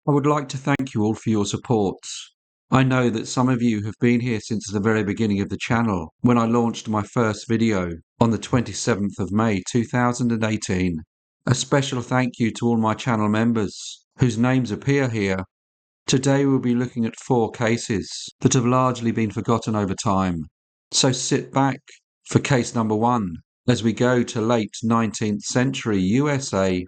I would like to thank you all for your support. I know that some of you have been here since the very beginning of the channel, when I launched my first video on the 27th of May 2018. A special thank you to all my channel members, whose names appear here. Today we'll be looking at 4 cases that have largely been forgotten over time. So sit back for case number 1 as we go to late 19th century USA.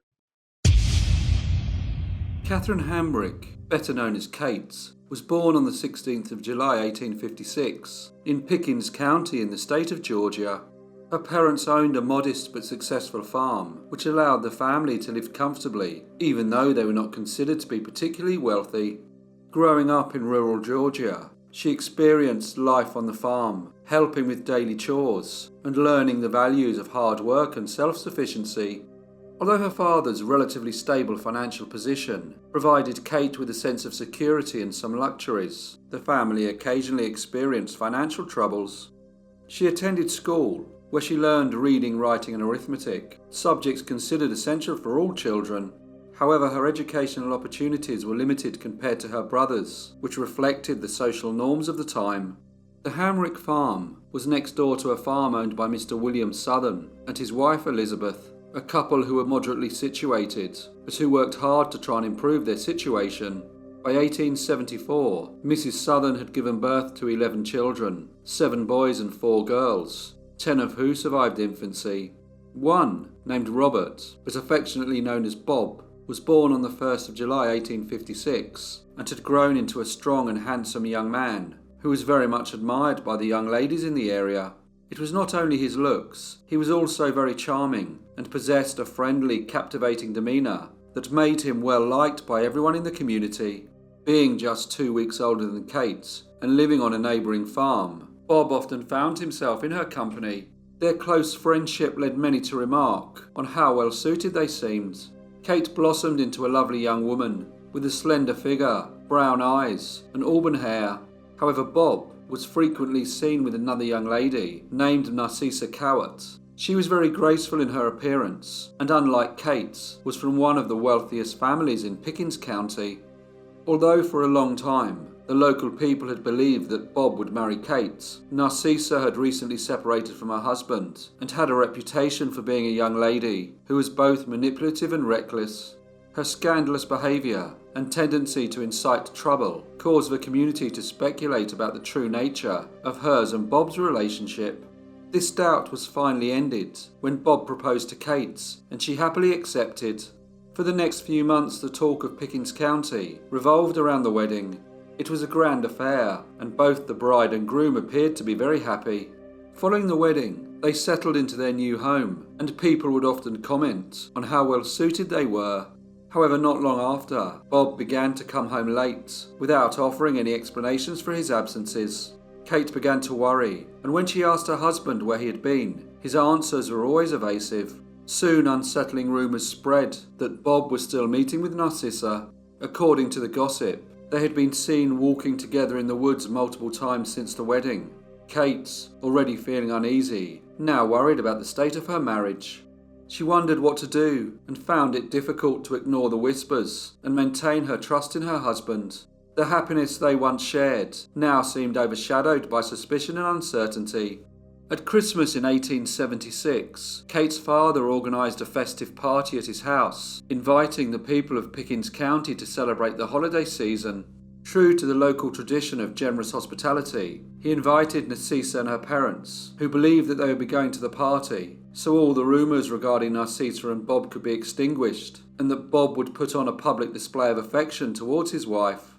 Catherine Hambrick, better known as Kate, was born on the 16th of July 1856 in Pickens County in the state of Georgia. Her parents owned a modest but successful farm, which allowed the family to live comfortably, even though they were not considered to be particularly wealthy. Growing up in rural Georgia, she experienced life on the farm, helping with daily chores and learning the values of hard work and self-sufficiency. Although her father's relatively stable financial position provided Kate with a sense of security and some luxuries, the family occasionally experienced financial troubles. She attended school, where she learned reading, writing and arithmetic, subjects considered essential for all children. However, her educational opportunities were limited compared to her brothers, which reflected the social norms of the time. The Hamrick farm was next door to a farm owned by Mr. William Southern and his wife Elizabeth, a couple who were moderately situated, but who worked hard to try and improve their situation. By 1874, Mrs. Southern had given birth to 11 children, 7 boys and 4 girls, 10 of who survived infancy. One, named Robert, but affectionately known as Bob, was born on the 1st of July 1856 and had grown into a strong and handsome young man who was very much admired by the young ladies in the area. It was not only his looks, he was also very charming and possessed a friendly, captivating demeanour that made him well liked by everyone in the community. Being just 2 weeks older than Kate and living on a neighbouring farm, Bob often found himself in her company. Their close friendship led many to remark on how well suited they seemed. Kate blossomed into a lovely young woman with a slender figure, brown eyes and auburn hair. However, Bob was frequently seen with another young lady named Narcissa Cowart. She was very graceful in her appearance and, unlike Kate, was from one of the wealthiest families in Pickens County. Although for a long time the local people had believed that Bob would marry Kate, Narcissa had recently separated from her husband and had a reputation for being a young lady who was both manipulative and reckless. Her scandalous behaviour and tendency to incite trouble caused the community to speculate about the true nature of hers and Bob's relationship. This doubt was finally ended when Bob proposed to Kate, and she happily accepted. For the next few months, the talk of Pickens County revolved around the wedding. It was a grand affair, and both the bride and groom appeared to be very happy. Following the wedding, they settled into their new home, and people would often comment on how well suited they were. However, not long after, Bob began to come home late, without offering any explanations for his absences. Kate began to worry, and when she asked her husband where he had been, his answers were always evasive. Soon unsettling rumours spread that Bob was still meeting with Narcissa. According to the gossip, they had been seen walking together in the woods multiple times since the wedding. Kate, already feeling uneasy, now worried about the state of her marriage. She wondered what to do and found it difficult to ignore the whispers and maintain her trust in her husband. The happiness they once shared now seemed overshadowed by suspicion and uncertainty. At Christmas in 1876, Kate's father organised a festive party at his house, inviting the people of Pickens County to celebrate the holiday season. True to the local tradition of generous hospitality, he invited Narcissa and her parents, who believed that they would be going to the party, so all the rumours regarding Narcissa and Bob could be extinguished, and that Bob would put on a public display of affection towards his wife.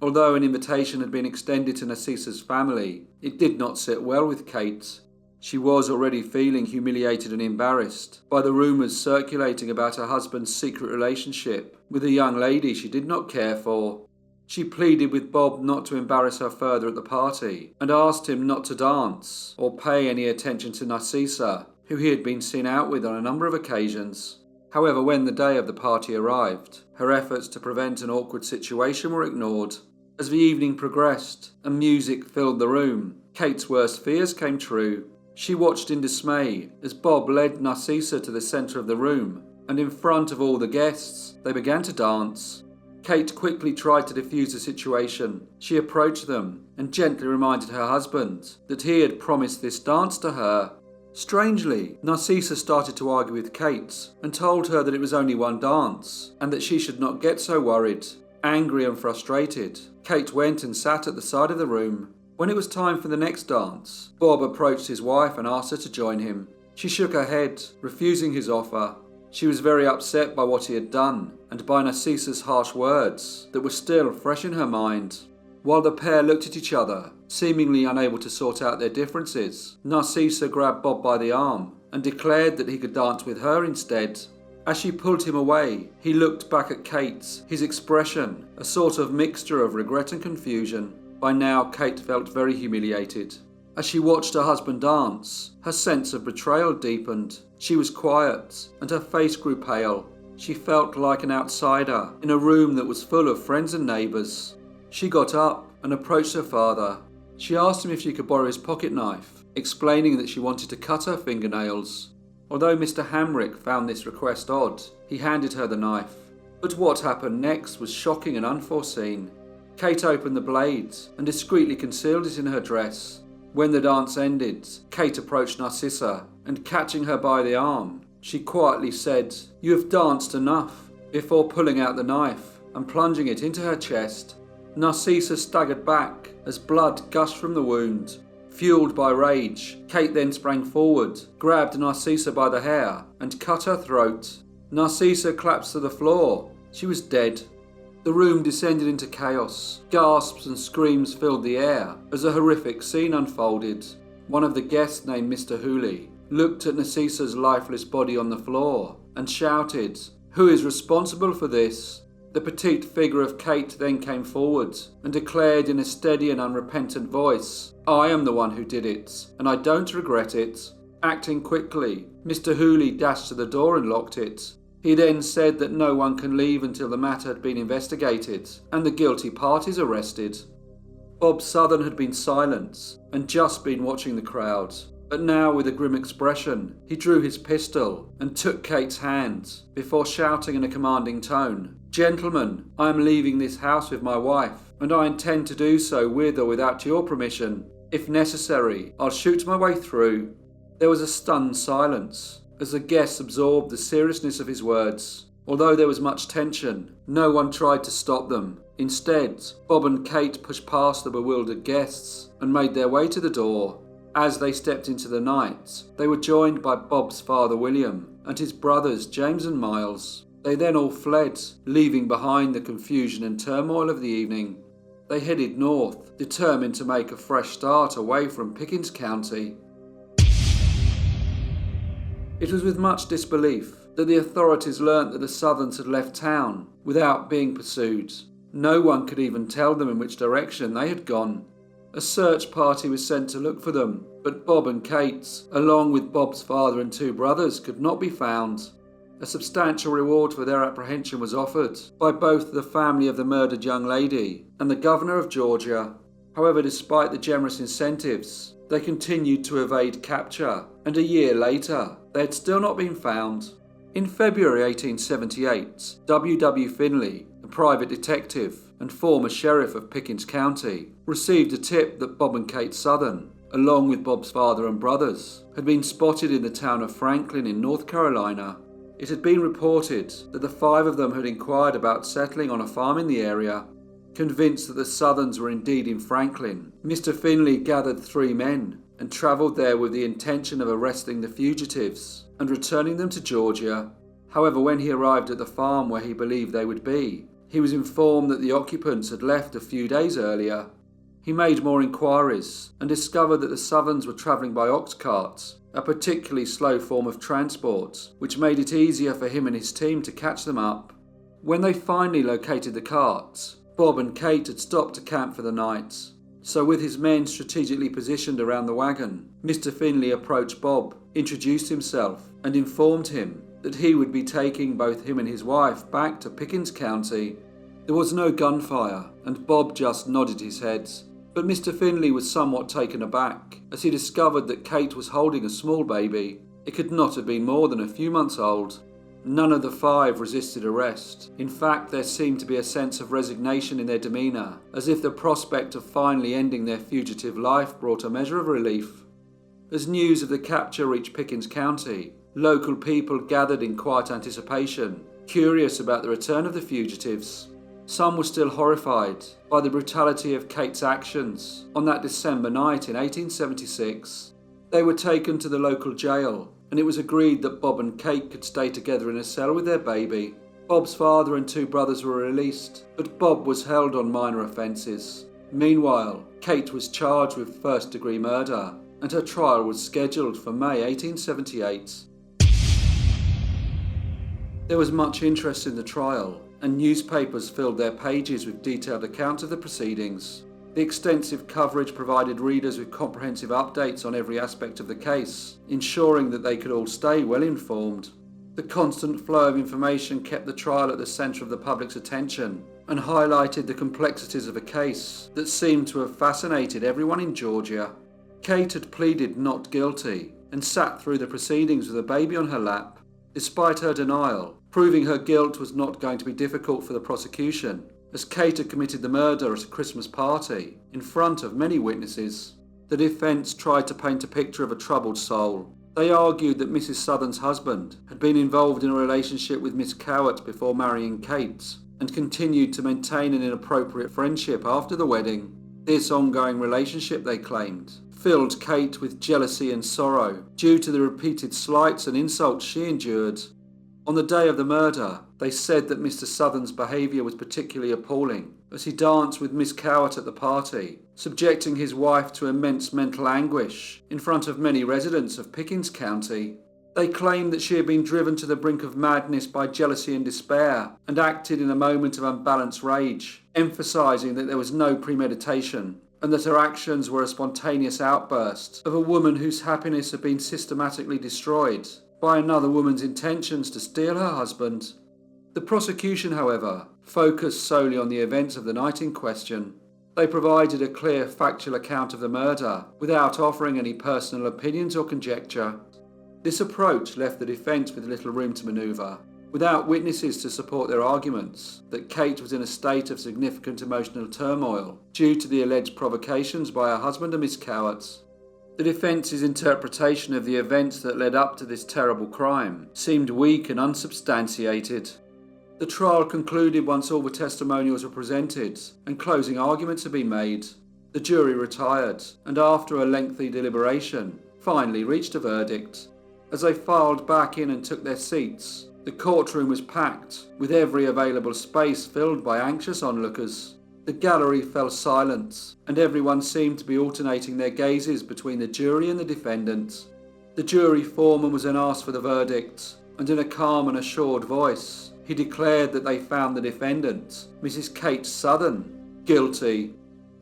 Although an invitation had been extended to Narcissa's family, it did not sit well with Kate. She was already feeling humiliated and embarrassed by the rumours circulating about her husband's secret relationship with a young lady she did not care for. She pleaded with Bob not to embarrass her further at the party and asked him not to dance or pay any attention to Narcissa, who he had been seen out with on a number of occasions. However, when the day of the party arrived, her efforts to prevent an awkward situation were ignored. As the evening progressed and music filled the room, Kate's worst fears came true. She watched in dismay as Bob led Narcissa to the centre of the room, and in front of all the guests, they began to dance. Kate quickly tried to defuse the situation. She approached them and gently reminded her husband that he had promised this dance to her. Strangely, Narcissa started to argue with Kate and told her that it was only one dance and that she should not get so worried. Angry and frustrated, Kate went and sat at the side of the room. When it was time for the next dance, Bob approached his wife and asked her to join him. She shook her head, refusing his offer. She was very upset by what he had done and by Narcissa's harsh words that were still fresh in her mind. While the pair looked at each other, seemingly unable to sort out their differences, Narcissa grabbed Bob by the arm and declared that he could dance with her instead. As she pulled him away, he looked back at Kate, his expression a sort of mixture of regret and confusion. By now, Kate felt very humiliated. As she watched her husband dance, her sense of betrayal deepened. She was quiet, and her face grew pale. She felt like an outsider in a room that was full of friends and neighbours. She got up and approached her father. She asked him if she could borrow his pocket knife, explaining that she wanted to cut her fingernails. Although Mr. Hamrick found this request odd, he handed her the knife. But what happened next was shocking and unforeseen. Kate opened the blades and discreetly concealed it in her dress. When the dance ended, Kate approached Narcissa and, catching her by the arm, she quietly said, "You have danced enough," before pulling out the knife and plunging it into her chest. Narcissa staggered back as blood gushed from the wound. Fueled by rage, Kate then sprang forward, grabbed Narcissa by the hair and cut her throat. Narcissa collapsed to the floor. She was dead. The room descended into chaos. Gasps and screams filled the air as a horrific scene unfolded. One of the guests, named Mr. Hooley, looked at Narcissa's lifeless body on the floor and shouted, "Who is responsible for this?" The petite figure of Kate then came forward and declared in a steady and unrepentant voice, "I am the one who did it, and I don't regret it." Acting quickly, Mr. Hooley dashed to the door and locked it. He then said that no one can leave until the matter had been investigated and the guilty parties arrested. Bob Southern had been silent and just been watching the crowd, but now with a grim expression, he drew his pistol and took Kate's hand before shouting in a commanding tone, "Gentlemen, I am leaving this house with my wife, and I intend to do so with or without your permission. If necessary, I'll shoot my way through." There was a stunned silence as the guests absorbed the seriousness of his words. Although there was much tension, no one tried to stop them. Instead, Bob and Kate pushed past the bewildered guests and made their way to the door. As they stepped into the night, they were joined by Bob's father William and his brothers James and Miles. They then all fled, leaving behind the confusion and turmoil of the evening. They headed north, determined to make a fresh start away from Pickens County. It was with much disbelief that the authorities learnt that the Southerns had left town without being pursued. No one could even tell them in which direction they had gone. A search party was sent to look for them, but Bob and Kate, along with Bob's father and two brothers, could not be found. A substantial reward for their apprehension was offered by both the family of the murdered young lady and the governor of Georgia. However, despite the generous incentives, they continued to evade capture, and a year later, they had still not been found. In February 1878, W. Finley, a private detective and former sheriff of Pickens County, received a tip that Bob and Kate Southern, along with Bob's father and brothers, had been spotted in the town of Franklin in North Carolina. It had been reported that the five of them had inquired about settling on a farm in the area. Convinced that the Southerns were indeed in Franklin, Mr. Finley gathered 3 men and travelled there with the intention of arresting the fugitives and returning them to Georgia. However, when he arrived at the farm where he believed they would be, he was informed that the occupants had left a few days earlier. He made more inquiries and discovered that the Southerns were travelling by ox carts, a particularly slow form of transport, which made it easier for him and his team to catch them up. When they finally located the carts, Bob and Kate had stopped to camp for the night. So with his men strategically positioned around the wagon, Mr. Finley approached Bob, introduced himself, and informed him that he would be taking both him and his wife back to Pickens County. There was no gunfire, and Bob just nodded his head. But Mr. Finley was somewhat taken aback as he discovered that Kate was holding a small baby. It could not have been more than a few months old. None of the 5 resisted arrest. In fact, there seemed to be a sense of resignation in their demeanour, as if the prospect of finally ending their fugitive life brought a measure of relief. As news of the capture reached Pickens County, local people gathered in quiet anticipation, curious about the return of the fugitives. Some were still horrified by the brutality of Kate's actions on that December night in 1876. They were taken to the local jail, and it was agreed that Bob and Kate could stay together in a cell with their baby. Bob's father and 2 brothers were released, but Bob was held on minor offences. Meanwhile, Kate was charged with first-degree murder, and her trial was scheduled for May 1878. There was much interest in the trial, and newspapers filled their pages with detailed accounts of the proceedings. The extensive coverage provided readers with comprehensive updates on every aspect of the case, ensuring that they could all stay well informed. The constant flow of information kept the trial at the centre of the public's attention and highlighted the complexities of a case that seemed to have fascinated everyone in Georgia. Kate had pleaded not guilty and sat through the proceedings with a baby on her lap. Despite her denial, proving her guilt was not going to be difficult for the prosecution, as Kate had committed the murder at a Christmas party in front of many witnesses. The defence tried to paint a picture of a troubled soul. They argued that Mrs. Southern's husband had been involved in a relationship with Miss Cowart before marrying Kate, and continued to maintain an inappropriate friendship after the wedding. This ongoing relationship, they claimed, filled Kate with jealousy and sorrow due to the repeated slights and insults she endured. On the day of the murder, they said that Mr. Southern's behaviour was particularly appalling, as he danced with Miss Cowart at the party, subjecting his wife to immense mental anguish in front of many residents of Pickens County. They claimed that she had been driven to the brink of madness by jealousy and despair, and acted in a moment of unbalanced rage, emphasising that there was no premeditation, and that her actions were a spontaneous outburst of a woman whose happiness had been systematically destroyed by another woman's intentions to steal her husband. The prosecution, however, focused solely on the events of the night in question. They provided a clear factual account of the murder without offering any personal opinions or conjecture. This approach left the defence with little room to manoeuvre, without witnesses to support their arguments that Kate was in a state of significant emotional turmoil due to the alleged provocations by her husband and Miss Cowart. The defence's interpretation of the events that led up to this terrible crime seemed weak and unsubstantiated. The trial concluded once all the testimonials were presented and closing arguments had been made. The jury retired, and after a lengthy deliberation, finally reached a verdict. As they filed back in and took their seats, the courtroom was packed, with every available space filled by anxious onlookers. The gallery fell silent, and everyone seemed to be alternating their gazes between the jury and the defendant. The jury foreman was then asked for the verdict, and in a calm and assured voice, he declared that they found the defendant, Mrs. Kate Southern, guilty.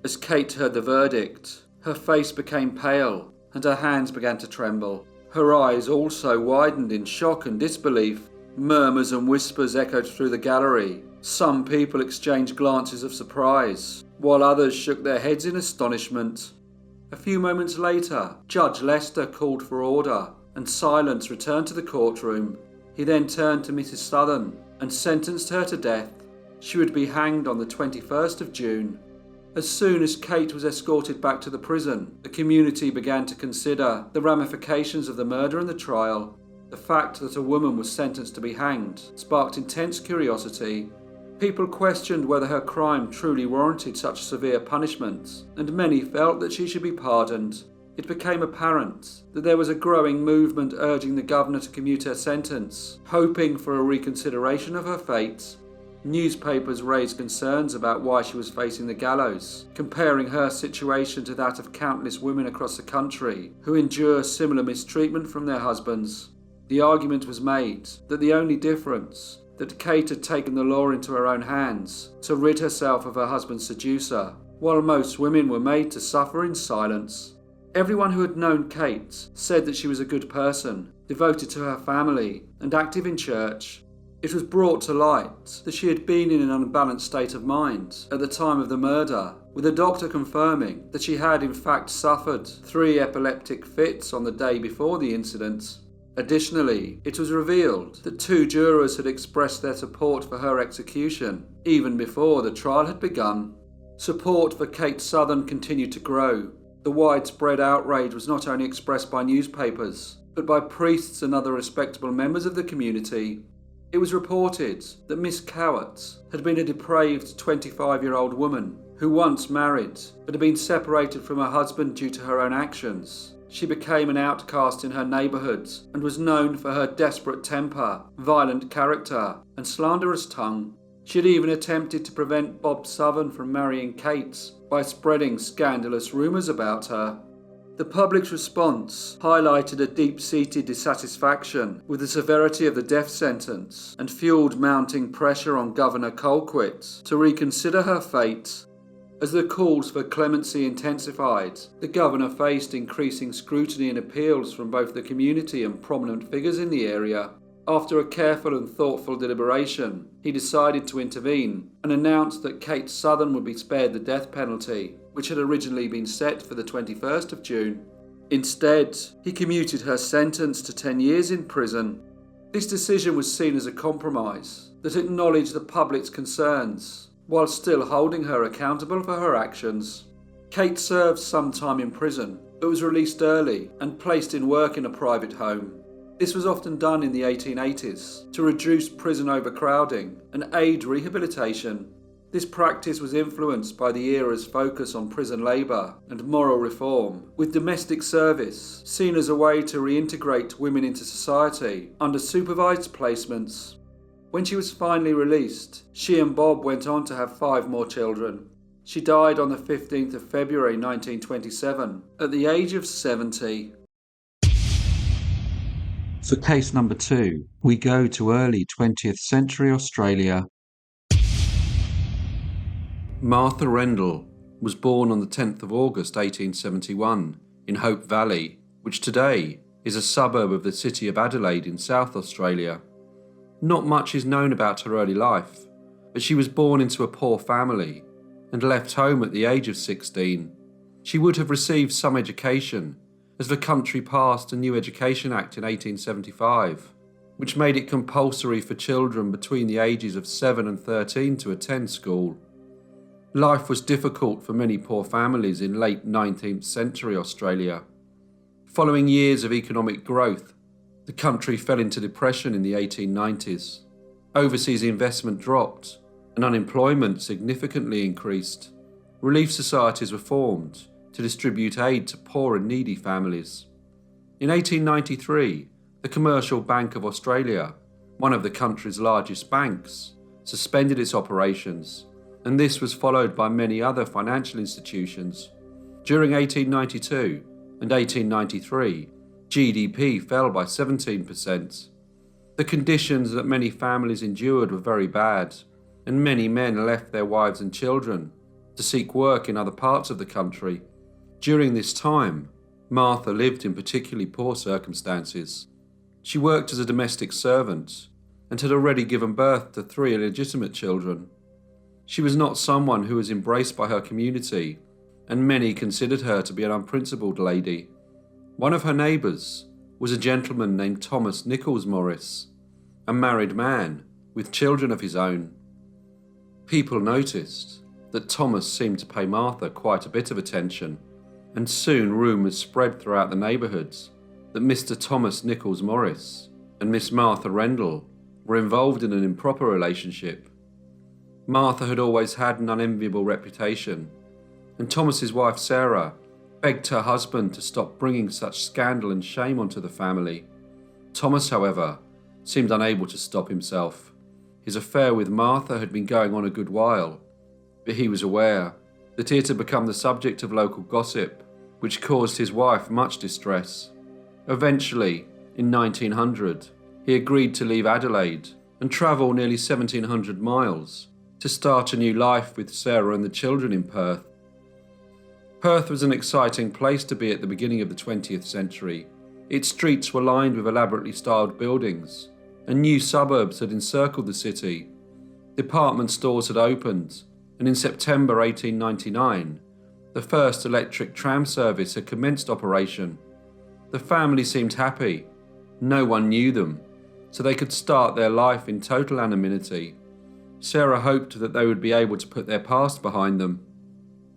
As Kate heard the verdict, her face became pale, and her hands began to tremble. Her eyes also widened in shock and disbelief. Murmurs and whispers echoed through the gallery. Some people exchanged glances of surprise, while others shook their heads in astonishment. A few moments later, Judge Lester called for order, and silence returned to the courtroom. He then turned to Mrs. Southern and sentenced her to death. She would be hanged on the 21st of June. As soon as Kate was escorted back to the prison, the community began to consider the ramifications of the murder and the trial. The fact that a woman was sentenced to be hanged sparked intense curiosity. People questioned whether her crime truly warranted such severe punishment, and many felt that she should be pardoned. It became apparent that there was a growing movement urging the governor to commute her sentence, hoping for a reconsideration of her fate. Newspapers raised concerns about why she was facing the gallows, comparing her situation to that of countless women across the country who endure similar mistreatment from their husbands. The argument was made that the only difference that Kate had taken the law into her own hands to rid herself of her husband's seducer, while most women were made to suffer in silence. Everyone who had known Kate said that she was a good person, devoted to her family and active in church. It was brought to light that she had been in an unbalanced state of mind at the time of the murder, with a doctor confirming that she had in fact suffered 3 epileptic fits on the day before the incident. Additionally, it was revealed that 2 jurors had expressed their support for her execution, even before the trial had begun. Support for Kate Southern continued to grow. The widespread outrage was not only expressed by newspapers, but by priests and other respectable members of the community. It was reported that Miss Cowart had been a depraved 25-year-old woman who once married but had been separated from her husband due to her own actions. She became an outcast in her neighbourhood and was known for her desperate temper, violent character, and slanderous tongue. She had even attempted to prevent Bob Southern from marrying Kate by spreading scandalous rumours about her. The public's response highlighted a deep-seated dissatisfaction with the severity of the death sentence and fueled mounting pressure on Governor Colquitt to reconsider her fate. As the calls for clemency intensified, the governor faced increasing scrutiny and appeals from both the community and prominent figures in the area. After a careful and thoughtful deliberation, he decided to intervene and announced that Kate Southern would be spared the death penalty, which had originally been set for the 21st of June. Instead, he commuted her sentence to 10 years in prison. This decision was seen as a compromise that acknowledged the public's concerns, while still holding her accountable for her actions. Kate served some time in prison, but was released early and placed in work in a private home. This was often done in the 1880s to reduce prison overcrowding and aid rehabilitation. This practice was influenced by the era's focus on prison labour and moral reform, with domestic service seen as a way to reintegrate women into society under supervised placements. When she was finally released, she and Bob went on to have 5 more children. She died on the 15th of February 1927 at the age of 70. For case number 2, we go to early 20th century Australia. Martha Rendell was born on the 10th of August 1871 in Hope Valley, which today is a suburb of the city of Adelaide in South Australia. Not much is known about her early life, but she was born into a poor family and left home at the age of 16. She would have received some education, as the country passed a new Education Act in 1875, which made it compulsory for children between the ages of 7 and 13 to attend school. Life was difficult for many poor families in late 19th century Australia. Following years of economic growth, the country fell into depression in the 1890s. Overseas investment dropped and unemployment significantly increased. Relief societies were formed to distribute aid to poor and needy families. In 1893, the Commercial Bank of Australia, one of the country's largest banks, suspended its operations, and this was followed by many other financial institutions. During 1892 and 1893, GDP fell by 17%. The conditions that many families endured were very bad, and many men left their wives and children to seek work in other parts of the country. During this time, Martha lived in particularly poor circumstances. She worked as a domestic servant and had already given birth to 3 illegitimate children. She was not someone who was embraced by her community, and many considered her to be an unprincipled lady. One of her neighbours was a gentleman named Thomas Nichols Morris, a married man with children of his own. People noticed that Thomas seemed to pay Martha quite a bit of attention, and soon rumours spread throughout the neighbourhoods that Mr. Thomas Nichols Morris and Miss Martha Rendell were involved in an improper relationship. Martha had always had an unenviable reputation, and Thomas's wife Sarah begged her husband to stop bringing such scandal and shame onto the family. Thomas, however, seemed unable to stop himself. His affair with Martha had been going on a good while, but he was aware that it had become the subject of local gossip, which caused his wife much distress. Eventually, in 1900, he agreed to leave Adelaide and travel nearly 1,700 miles to start a new life with Sarah and the children in Perth. Perth was an exciting place to be at the beginning of the 20th century. Its streets were lined with elaborately styled buildings, and new suburbs had encircled the city. Department stores had opened, and in September 1899, the first electric tram service had commenced operation. The family seemed happy, No one knew them, so they could start their life in total anonymity. Sarah hoped that they would be able to put their past behind them.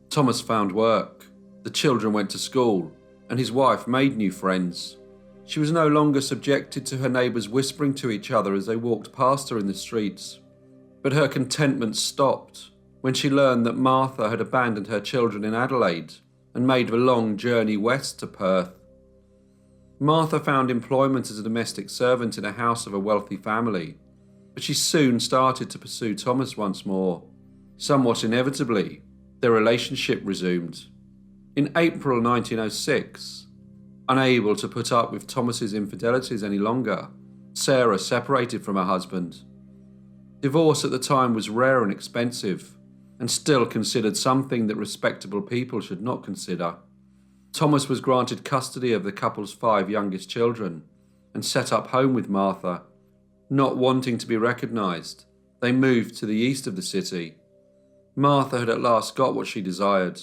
Thomas found work, the children went to school, and his wife made new friends. She was no longer subjected to her neighbours whispering to each other as they walked past her in the streets. But her contentment stopped when she learned that Martha had abandoned her children in Adelaide and made the long journey west to Perth. Martha found employment as a domestic servant in a house of a wealthy family, but she soon started to pursue Thomas once more. Somewhat inevitably, their relationship resumed. In April 1906, unable to put up with Thomas's infidelities any longer, Sarah separated from her husband. Divorce at the time was rare and expensive, and still considered something that respectable people should not consider. Thomas was granted custody of the couple's 5 youngest children and set up home with Martha. Not wanting to be recognised, they moved to the east of the city. Martha had at last got what she desired.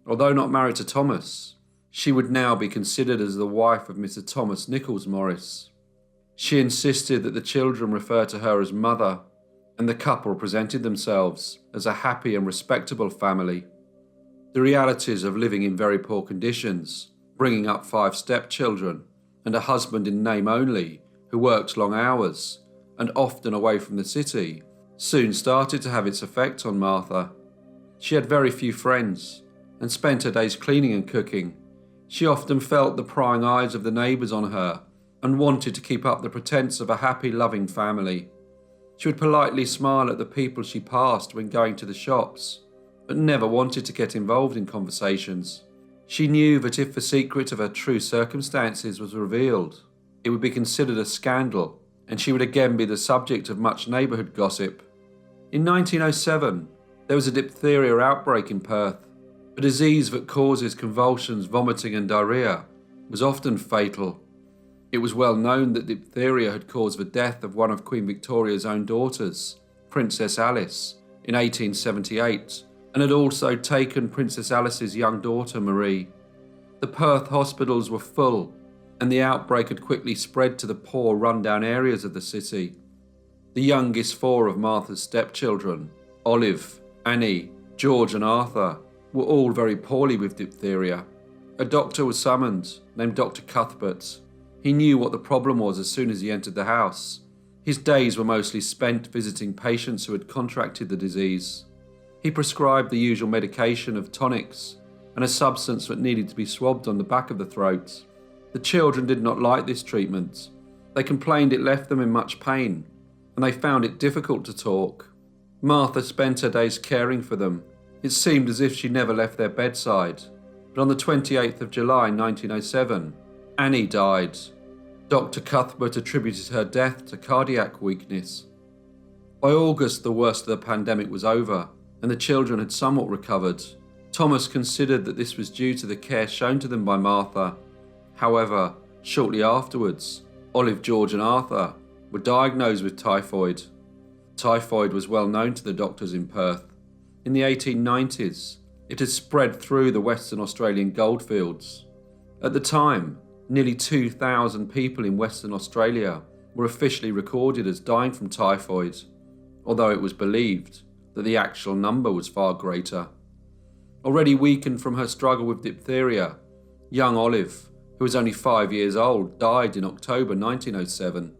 Although not married to Thomas, she would now be considered as the wife of Mr. Thomas Nichols Morris. She insisted that the children refer to her as mother, and the couple presented themselves as a happy and respectable family. The realities of living in very poor conditions, bringing up 5 stepchildren, and a husband in name only who worked long hours and often away from the city, soon started to have its effect on Martha. She had very few friends and spent her days cleaning and cooking. She often felt the prying eyes of the neighbours on her and wanted to keep up the pretense of a happy, loving family. She would politely smile at the people she passed when going to the shops, but never wanted to get involved in conversations. She knew that if the secret of her true circumstances was revealed, it would be considered a scandal, and she would again be the subject of much neighbourhood gossip. In 1907, there was a diphtheria outbreak in Perth. A disease that causes convulsions, vomiting and diarrhoea was often fatal. It was well known that diphtheria had caused the death of one of Queen Victoria's own daughters, Princess Alice, in 1878, and had also taken Princess Alice's young daughter Marie. The Perth hospitals were full, and the outbreak had quickly spread to the poor, run-down areas of the city. The youngest 4 of Martha's stepchildren, Olive, Annie, George and Arthur, were all very poorly with diphtheria. A doctor was summoned, named Dr. Cuthbert. He knew what the problem was as soon as he entered the house. His days were mostly spent visiting patients who had contracted the disease. He prescribed the usual medication of tonics and a substance that needed to be swabbed on the back of the throat. The children did not like this treatment. They complained it left them in much pain, and they found it difficult to talk. Martha spent her days caring for them. It seemed as if she never left their bedside. But on the 28th of July 1907, Annie died. Dr. Cuthbert attributed her death to cardiac weakness. By August, the worst of the pandemic was over, and the children had somewhat recovered. Thomas considered that this was due to the care shown to them by Martha. However, shortly afterwards, Olive, George and Arthur were diagnosed with typhoid. Typhoid was well known to the doctors in Perth. In the 1890s, it had spread through the Western Australian goldfields. At the time, nearly 2,000 people in Western Australia were officially recorded as dying from typhoid, although it was believed that the actual number was far greater. Already weakened from her struggle with diphtheria, young Olive, who was only 5 years old, died in October 1907.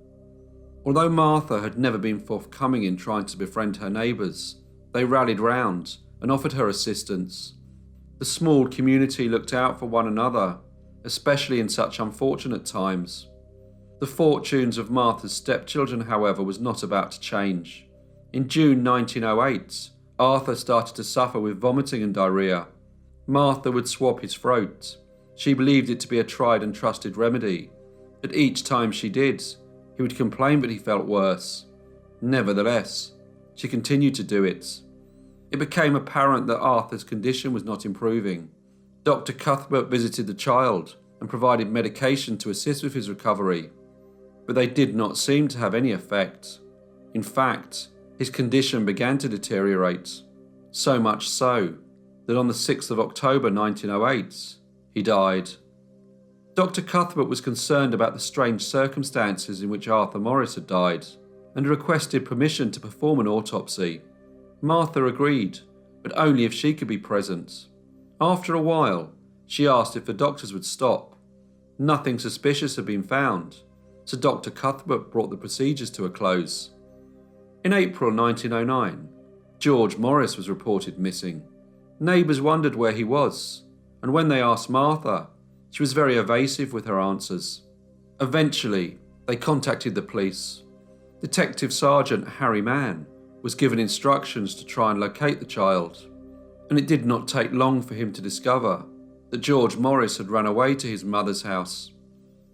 Although Martha had never been forthcoming in trying to befriend her neighbours, they rallied round and offered her assistance. The small community looked out for one another, especially in such unfortunate times. The fortunes of Martha's stepchildren, however, was not about to change. In June 1908, Arthur started to suffer with vomiting and diarrhoea. Martha would swab his throat. She believed it to be a tried and trusted remedy, but each time she did, he would complain that he felt worse. Nevertheless, she continued to do it. It became apparent that Arthur's condition was not improving. Dr. Cuthbert visited the child and provided medication to assist with his recovery, but they did not seem to have any effect. In fact, his condition began to deteriorate, so much so that on the 6th of October 1908, he died. Dr. Cuthbert was concerned about the strange circumstances in which Arthur Morris had died and requested permission to perform an autopsy. Martha agreed, but only if she could be present. After a while, she asked if the doctors would stop. Nothing suspicious had been found, so Dr. Cuthbert brought the procedures to a close. In April 1909, George Morris was reported missing. Neighbours wondered where he was, and when they asked Martha, she was very evasive with her answers. Eventually, they contacted the police. Detective Sergeant Harry Mann was given instructions to try and locate the child, and it did not take long for him to discover that George Morris had run away to his mother's house.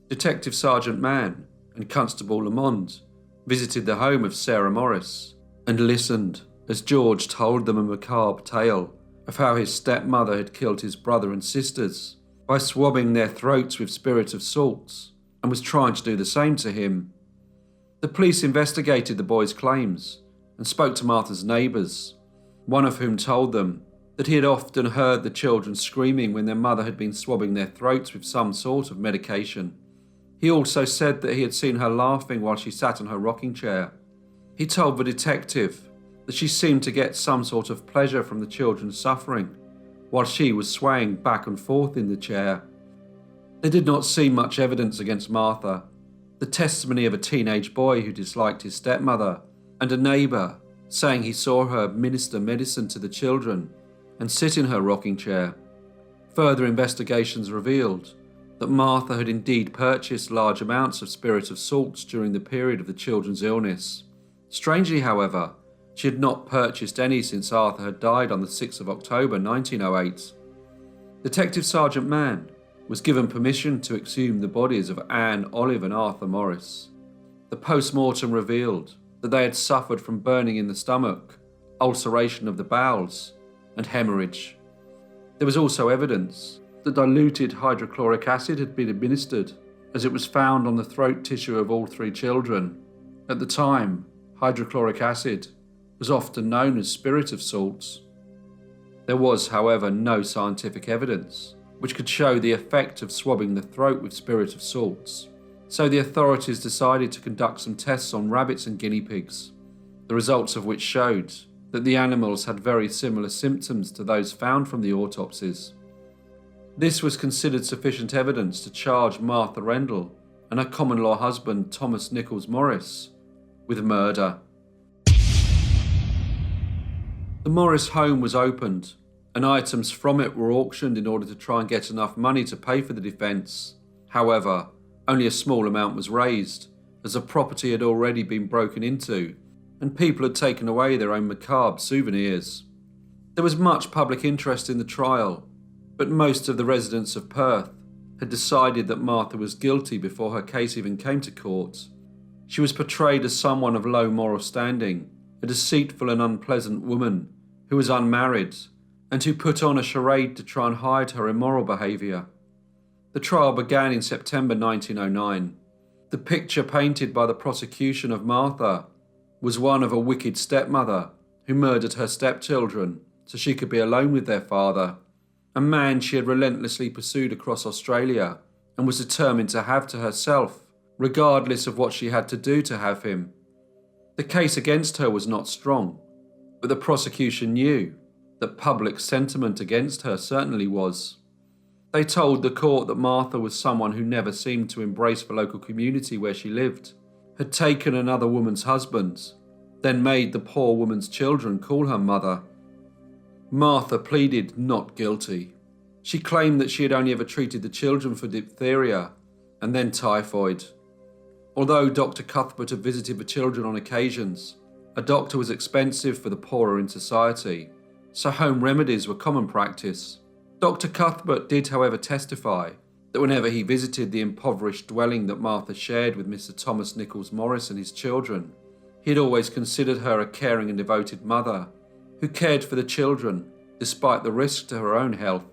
Detective Sergeant Mann and Constable Lamond visited the home of Sarah Morris and listened as George told them a macabre tale of how his stepmother had killed his brother and sisters by swabbing their throats with spirit of salts and was trying to do the same to him. The police investigated the boy's claims and spoke to Martha's neighbours, one of whom told them that he had often heard the children screaming when their mother had been swabbing their throats with some sort of medication. He also said that he had seen her laughing while she sat on her rocking chair. He told the detective that she seemed to get some sort of pleasure from the children's suffering while she was swaying back and forth in the chair. There did not seem much evidence against Martha. The testimony of a teenage boy who disliked his stepmother and a neighbour saying he saw her administer medicine to the children and sit in her rocking chair. Further investigations revealed that Martha had indeed purchased large amounts of spirit of salts during the period of the children's illness. Strangely, however, she had not purchased any since Arthur had died on the 6th of October 1908. Detective Sergeant Mann was given permission to exhume the bodies of Anne, Olive and Arthur Morris. The post-mortem revealed that they had suffered from burning in the stomach, ulceration of the bowels and hemorrhage. There was also evidence that diluted hydrochloric acid had been administered, as it was found on the throat tissue of all three children. At the time, hydrochloric acid was often known as spirit of salts. There was, however, no scientific evidence which could show the effect of swabbing the throat with spirit of salts, so the authorities decided to conduct some tests on rabbits and guinea pigs, the results of which showed that the animals had very similar symptoms to those found from the autopsies. This was considered sufficient evidence to charge Martha Rendell and her common-law husband Thomas Nichols Morris with murder. The Morris home was opened, and items from it were auctioned in order to try and get enough money to pay for the defence. However, only a small amount was raised, as the property had already been broken into, and people had taken away their own macabre souvenirs. There was much public interest in the trial, but most of the residents of Perth had decided that Martha was guilty before her case even came to court. She was portrayed as someone of low moral standing, a deceitful and unpleasant woman who was unmarried and who put on a charade to try and hide her immoral behaviour. The trial began in September 1909. The picture painted by the prosecution of Martha was one of a wicked stepmother who murdered her stepchildren so she could be alone with their father, a man she had relentlessly pursued across Australia and was determined to have to herself, regardless of what she had to do to have him. The case against her was not strong, but the prosecution knew that public sentiment against her certainly was. They told the court that Martha was someone who never seemed to embrace the local community where she lived, had taken another woman's husband, then made the poor woman's children call her mother. Martha pleaded not guilty. She claimed that she had only ever treated the children for diphtheria and then typhoid. Although Dr. Cuthbert had visited the children on occasions, a doctor was expensive for the poorer in society, so home remedies were common practice. Dr. Cuthbert did, however, testify that whenever he visited the impoverished dwelling that Martha shared with Mr. Thomas Nichols Morris and his children, he had always considered her a caring and devoted mother who cared for the children despite the risk to her own health.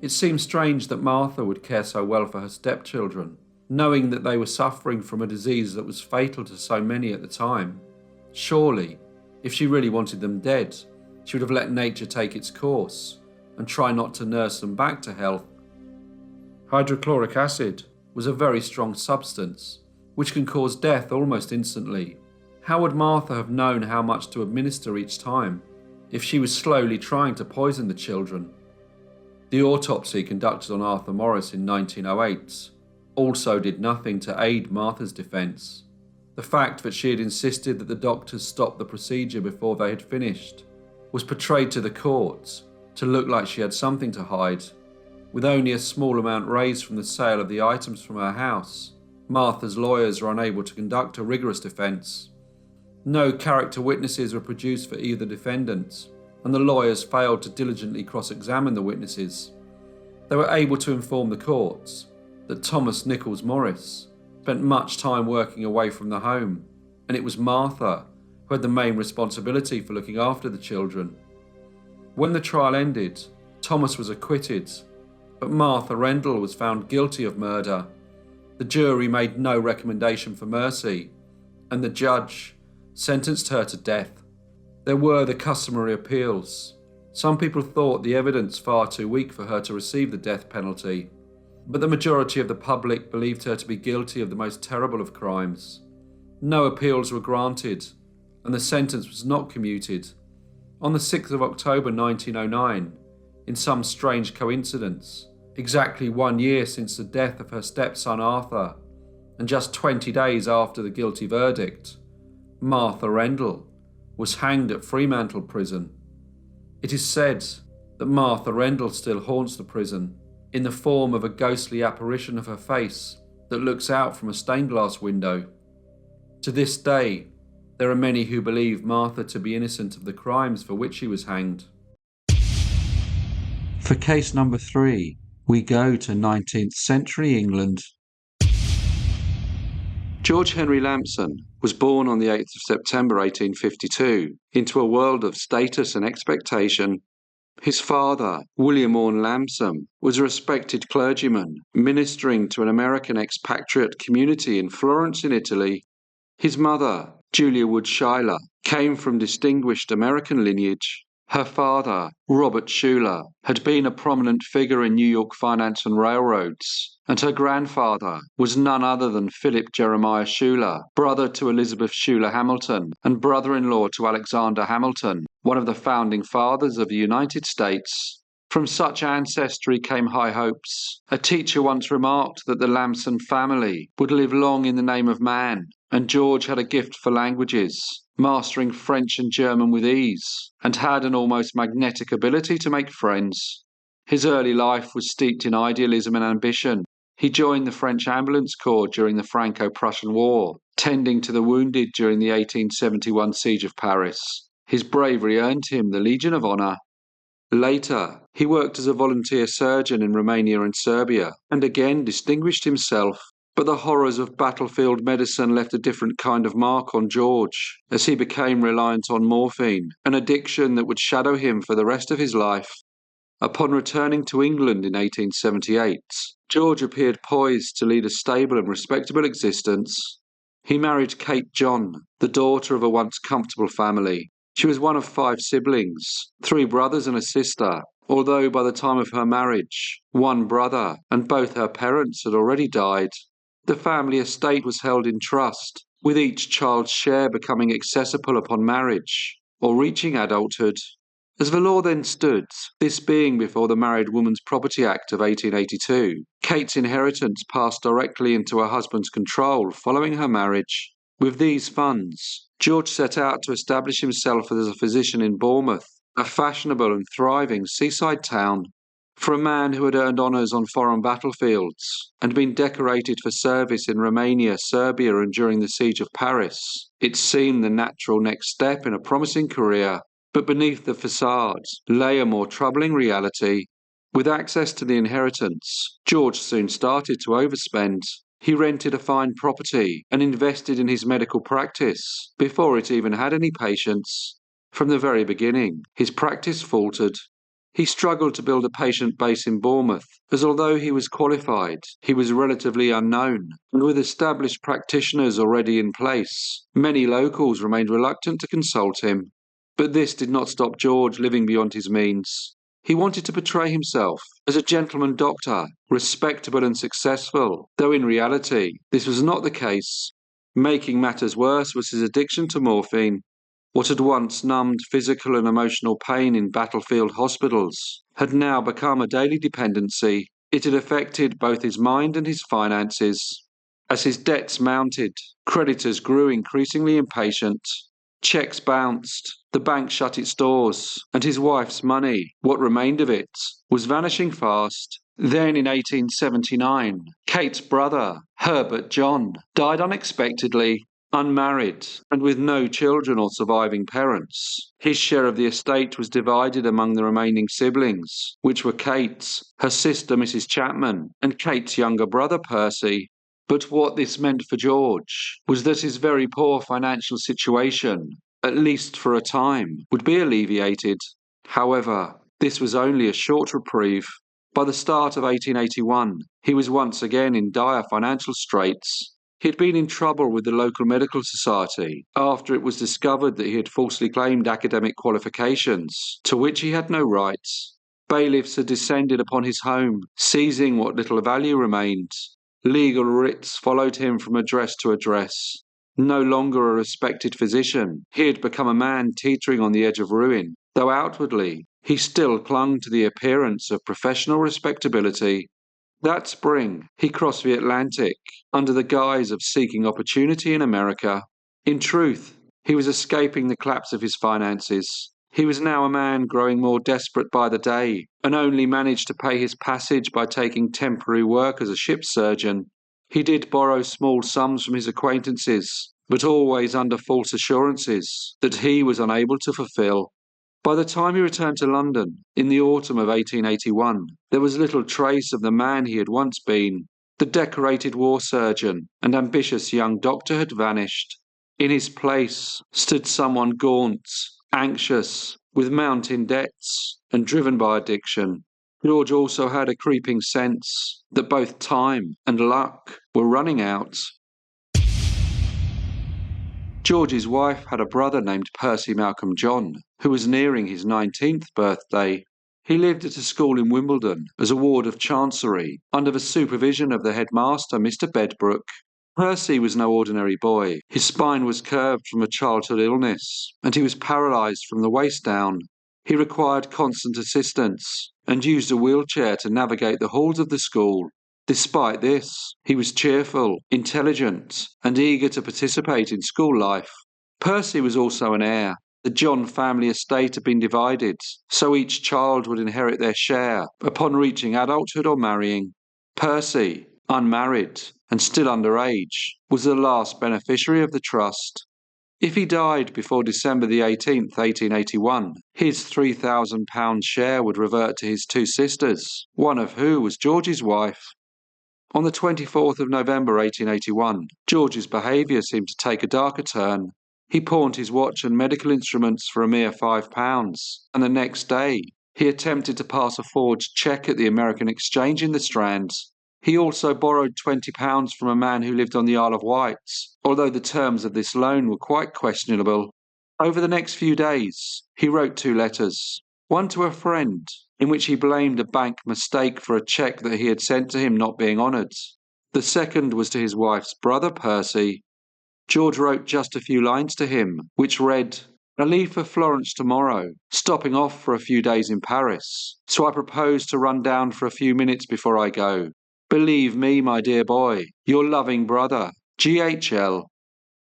It seemed strange that Martha would care so well for her stepchildren, knowing that they were suffering from a disease that was fatal to so many at the time. Surely, if she really wanted them dead, she would have let nature take its course and try not to nurse them back to health. Hydrochloric acid was a very strong substance, which can cause death almost instantly. How would Martha have known how much to administer each time if she was slowly trying to poison the children? The autopsy conducted on Arthur Morris in 1908 also did nothing to aid Martha's defence. The fact that she had insisted that the doctors stop the procedure before they had finished was portrayed to the courts to look like she had something to hide. With only a small amount raised from the sale of the items from her house, Martha's lawyers were unable to conduct a rigorous defence. No character witnesses were produced for either defendant, and the lawyers failed to diligently cross-examine the witnesses. They were able to inform the courts that Thomas Nichols Morris spent much time working away from the home, and it was Martha who had the main responsibility for looking after the children. When the trial ended, Thomas was acquitted, but Martha Rendell was found guilty of murder. The jury made no recommendation for mercy, and the judge sentenced her to death. There were the customary appeals. Some people thought the evidence far too weak for her to receive the death penalty, but the majority of the public believed her to be guilty of the most terrible of crimes. No appeals were granted, and the sentence was not commuted. On the 6th of October 1909, in some strange coincidence, exactly 1 year since the death of her stepson Arthur, and just 20 days after the guilty verdict, Martha Rendell was hanged at Fremantle Prison. It is said that Martha Rendell still haunts the prison in the form of a ghostly apparition of her face that looks out from a stained glass window. To this day, there are many who believe Martha to be innocent of the crimes for which she was hanged. For case number 3, we go to 19th century England. George Henry Lampson was born on the 8th of September 1852 into a world of status and expectation. His father, William Orne Lampson, was a respected clergyman ministering to an American expatriate community in Florence in Italy. His mother, Julia Wood Schuyler, came from distinguished American lineage. Her father, Robert Schuyler, had been a prominent figure in New York finance and railroads, and her grandfather was none other than Philip Jeremiah Schuyler, brother to Elizabeth Schuyler Hamilton and brother-in-law to Alexander Hamilton, one of the founding fathers of the United States. From such ancestry came high hopes. A teacher once remarked that the Lampson family would live long in the name of man, and George had a gift for languages, mastering French and German with ease, and had an almost magnetic ability to make friends. His early life was steeped in idealism and ambition. He joined the French Ambulance Corps during the Franco-Prussian War, tending to the wounded during the 1871 siege of Paris. His bravery earned him the Legion of Honor. Later, he worked as a volunteer surgeon in Romania and Serbia, and again distinguished himself. But the horrors of battlefield medicine left a different kind of mark on George, as he became reliant on morphine, an addiction that would shadow him for the rest of his life. Upon returning to England in 1878, George appeared poised to lead a stable and respectable existence. He married Kate John, the daughter of a once comfortable family. She was one of 5 siblings, 3 brothers and a sister, although by the time of her marriage, 1 brother and both her parents had already died. The family estate was held in trust, with each child's share becoming accessible upon marriage or reaching adulthood. As the law then stood, this being before the Married Woman's Property Act of 1882, Kate's inheritance passed directly into her husband's control following her marriage. With these funds, George set out to establish himself as a physician in Bournemouth, a fashionable and thriving seaside town. For a man who had earned honours on foreign battlefields and been decorated for service in Romania, Serbia and during the siege of Paris, it seemed the natural next step in a promising career. But beneath the facade lay a more troubling reality. With access to the inheritance, George soon started to overspend. He rented a fine property and invested in his medical practice before it even had any patients. From the very beginning, his practice faltered. He struggled to build a patient base in Bournemouth, as although he was qualified, he was relatively unknown, and with established practitioners already in place, many locals remained reluctant to consult him. But this did not stop George living beyond his means. He wanted to portray himself as a gentleman doctor, respectable and successful, though in reality this was not the case. Making matters worse was his addiction to morphine. What had once numbed physical and emotional pain in battlefield hospitals had now become a daily dependency. It had affected both his mind and his finances. As his debts mounted, creditors grew increasingly impatient. Checks bounced, the bank shut its doors, and his wife's money, what remained of it, was vanishing fast. Then in 1879, Kate's brother, Herbert John, died unexpectedly, unmarried, and with no children or surviving parents. His share of the estate was divided among the remaining siblings, which were Kate's, her sister Mrs. Chapman, and Kate's younger brother Percy. But what this meant for George was that his very poor financial situation, at least for a time, would be alleviated. However, this was only a short reprieve. By the start of 1881, he was once again in dire financial straits. He had been in trouble with the local medical society after it was discovered that he had falsely claimed academic qualifications to which he had no rights. Bailiffs had descended upon his home, seizing what little value remained. Legal writs followed him from address to address. No longer a respected physician, he had become a man teetering on the edge of ruin, though outwardly he still clung to the appearance of professional respectability. That spring, he crossed the Atlantic under the guise of seeking opportunity in America. In truth, he was escaping the collapse of his finances. He was now a man growing more desperate by the day, and only managed to pay his passage by taking temporary work as a ship's surgeon. He did borrow small sums from his acquaintances, but always under false assurances that he was unable to fulfill. By the time he returned to London, in the autumn of 1881, there was little trace of the man he had once been. The decorated war surgeon and ambitious young doctor had vanished. In his place stood someone gaunt, anxious, with mounting debts, and driven by addiction. George also had a creeping sense that both time and luck were running out. George's wife had a brother named Percy Malcolm John, who was nearing his 19th birthday. He lived at a school in Wimbledon as a ward of Chancery, under the supervision of the headmaster, Mr. Bedbrook. Percy was no ordinary boy. His spine was curved from a childhood illness, and he was paralysed from the waist down. He required constant assistance, and used a wheelchair to navigate the halls of the school. Despite this, he was cheerful, intelligent, and eager to participate in school life. Percy was also an heir. The John family estate had been divided, so each child would inherit their share upon reaching adulthood or marrying. Percy, unmarried and still underage, was the last beneficiary of the trust. If he died before December the 18th, 1881, his £3,000 share would revert to his two sisters, one of whom was George's wife. On the 24th of November 1881, George's behaviour seemed to take a darker turn. He pawned his watch and medical instruments for a mere £5, and the next day he attempted to pass a forged cheque at the American Exchange in the Strand. He also borrowed £20 from a man who lived on the Isle of Wight, although the terms of this loan were quite questionable. Over the next few days, he wrote two letters, one to a friend, in which he blamed a bank mistake for a cheque that he had sent to him not being honoured. The second was to his wife's brother, Percy. George wrote just a few lines to him, which read, "I leave for Florence tomorrow, stopping off for a few days in Paris, so I propose to run down for a few minutes before I go. Believe me, my dear boy, your loving brother, G.H.L."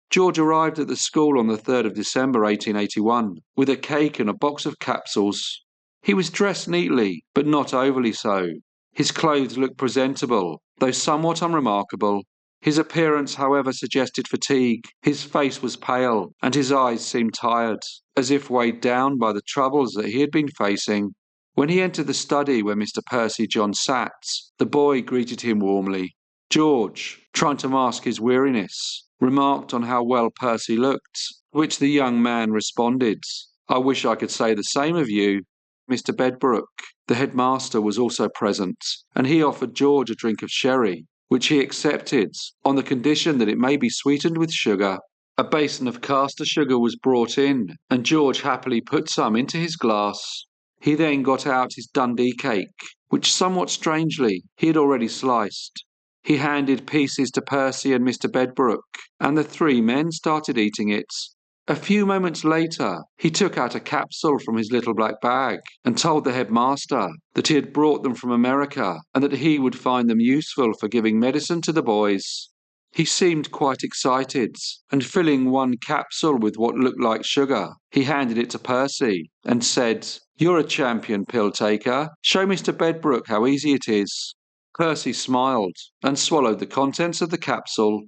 George arrived at the school on the 3rd of December 1881, with a cake and a box of capsules. He was dressed neatly, but not overly so. His clothes looked presentable, though somewhat unremarkable. His appearance, however, suggested fatigue. His face was pale, and his eyes seemed tired, as if weighed down by the troubles that he had been facing. When he entered the study where Mr. Percy John sat, the boy greeted him warmly. George, trying to mask his weariness, remarked on how well Percy looked, to which the young man responded, "I wish I could say the same of you." Mr. Bedbrook, the headmaster, was also present, and he offered George a drink of sherry, which he accepted on the condition that it may be sweetened with sugar. A basin of caster sugar was brought in, and George happily put some into his glass. He then got out his Dundee cake, which somewhat strangely he had already sliced. He handed pieces to Percy and Mr. Bedbrook, and the three men started eating it. A few moments later, he took out a capsule from his little black bag and told the headmaster that he had brought them from America and that he would find them useful for giving medicine to the boys. He seemed quite excited, and filling one capsule with what looked like sugar, he handed it to Percy and said, "You're a champion pill taker. Show Mr. Bedbrook how easy it is." Percy smiled and swallowed the contents of the capsule.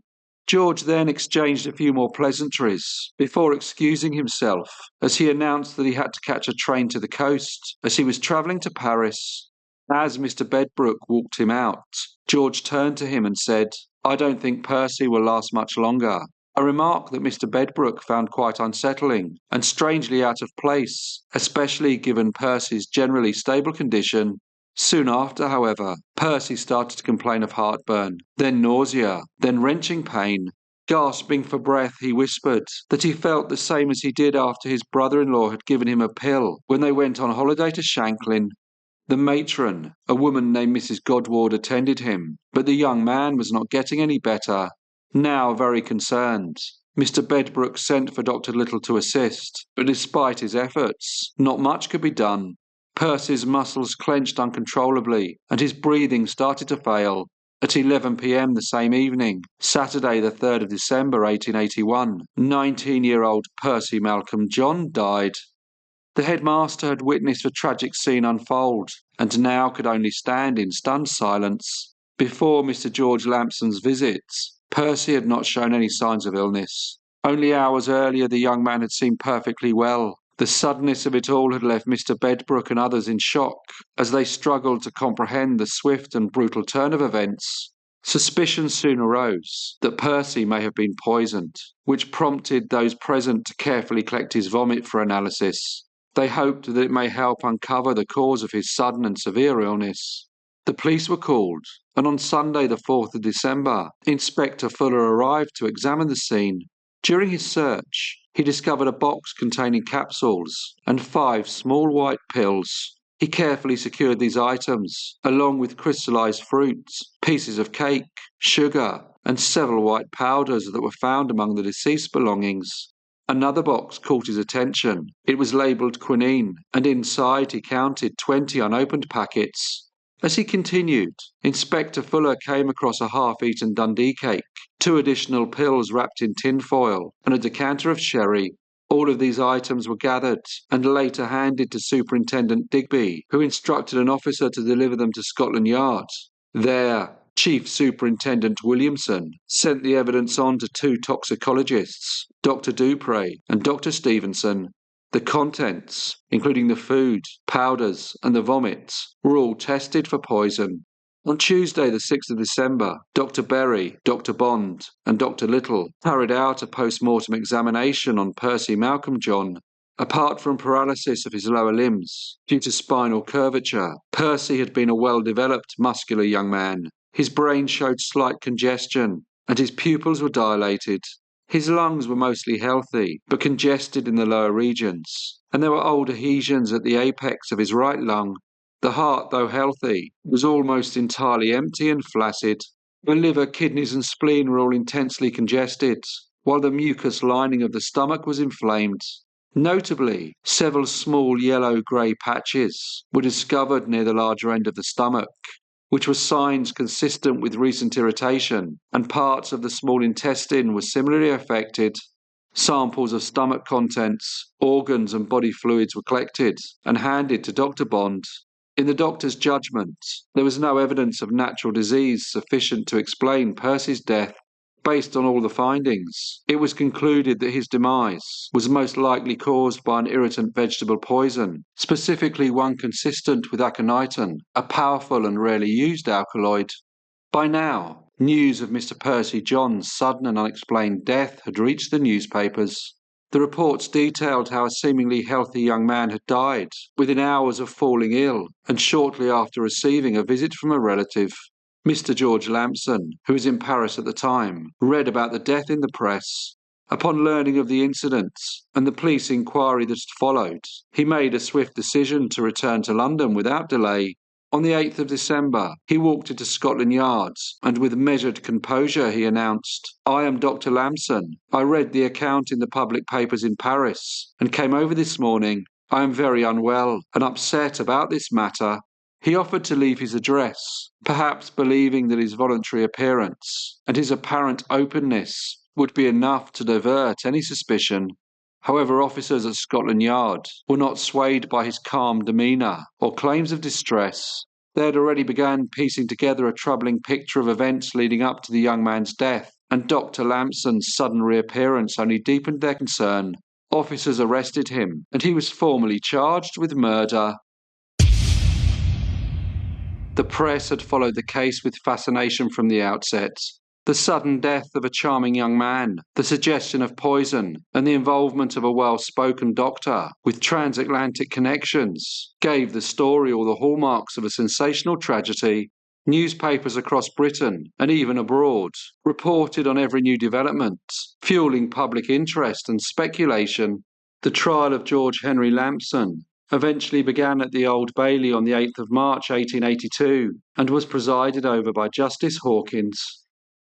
George then exchanged a few more pleasantries before excusing himself as he announced that he had to catch a train to the coast as he was travelling to Paris. As Mr. Bedbrook walked him out, George turned to him and said, "I don't think Percy will last much longer," a remark that Mr. Bedbrook found quite unsettling and strangely out of place, especially given Percy's generally stable condition. Soon after, however, Percy started to complain of heartburn, then nausea, then wrenching pain. Gasping for breath, he whispered that he felt the same as he did after his brother-in-law had given him a pill when they went on holiday to Shanklin. The matron, a woman named Mrs. Godward, attended him, but the young man was not getting any better. Now very concerned, Mr. Bedbrook sent for Dr. Little to assist, but despite his efforts, not much could be done. Percy's muscles clenched uncontrollably, and his breathing started to fail. At 11 p.m. the same evening, Saturday the 3rd of December 1881, 19-year-old Percy Malcolm John died. The headmaster had witnessed the tragic scene unfold, and now could only stand in stunned silence. Before Mr. George Lampson's visit, Percy had not shown any signs of illness. Only hours earlier the young man had seemed perfectly well. The suddenness of it all had left Mr. Bedbrook and others in shock as they struggled to comprehend the swift and brutal turn of events. Suspicion soon arose that Percy may have been poisoned, which prompted those present to carefully collect his vomit for analysis. They hoped that it may help uncover the cause of his sudden and severe illness. The police were called, and on Sunday the 4th of December, Inspector Fuller arrived to examine the scene. During his search, he discovered a box containing capsules and 5 small white pills. He carefully secured these items, along with crystallized fruits, pieces of cake, sugar, and several white powders that were found among the deceased's belongings. Another box caught his attention. It was labelled quinine, and inside he counted 20 unopened packets. As he continued, Inspector Fuller came across a half-eaten Dundee cake, 2 additional pills wrapped in tinfoil, and a decanter of sherry. All of these items were gathered and later handed to Superintendent Digby, who instructed an officer to deliver them to Scotland Yard. There, Chief Superintendent Williamson sent the evidence on to 2 toxicologists, Dr. Dupre and Dr. Stevenson. The contents, including the food, powders, and the vomits, were all tested for poison. On Tuesday, the 6th of December, Dr. Berry, Dr. Bond, and Dr. Little carried out a post-mortem examination on Percy Malcolm John. Apart from paralysis of his lower limbs due to spinal curvature, Percy had been a well-developed, muscular young man. His brain showed slight congestion, and his pupils were dilated. His lungs were mostly healthy, but congested in the lower regions, and there were old adhesions at the apex of his right lung. The heart, though healthy, was almost entirely empty and flaccid. The liver, kidneys, and spleen were all intensely congested, while the mucous lining of the stomach was inflamed. Notably, several small yellow-grey patches were discovered near the larger end of the stomach, which were signs consistent with recent irritation, and parts of the small intestine were similarly affected. Samples of stomach contents, organs, and body fluids were collected and handed to Dr. Bond. In the doctor's judgment, there was no evidence of natural disease sufficient to explain Percy's death. Based on all the findings, it was concluded that his demise was most likely caused by an irritant vegetable poison, specifically one consistent with aconitum, a powerful and rarely used alkaloid. By now, news of Mr. Percy John's sudden and unexplained death had reached the newspapers. The reports detailed how a seemingly healthy young man had died within hours of falling ill and shortly after receiving a visit from a relative. Mr. George Lampson, who was in Paris at the time, read about the death in the press. Upon learning of the incident and the police inquiry that followed, he made a swift decision to return to London without delay. On the 8th of December, he walked into Scotland Yard and with measured composure he announced, "I am Dr. Lamson. I read the account in the public papers in Paris and came over this morning. I am very unwell and upset about this matter." He offered to leave his address, perhaps believing that his voluntary appearance and his apparent openness would be enough to divert any suspicion. However, officers at Scotland Yard were not swayed by his calm demeanour or claims of distress. They had already begun piecing together a troubling picture of events leading up to the young man's death, and Dr. Lamson's sudden reappearance only deepened their concern. Officers arrested him, and he was formally charged with murder. The press had followed the case with fascination from the outset. The sudden death of a charming young man, the suggestion of poison, and the involvement of a well-spoken doctor with transatlantic connections gave the story all the hallmarks of a sensational tragedy. Newspapers across Britain, and even abroad, reported on every new development, fueling public interest and speculation. The trial of George Henry Lamson eventually began at the Old Bailey on the 8th of March 1882 and was presided over by Justice Hawkins.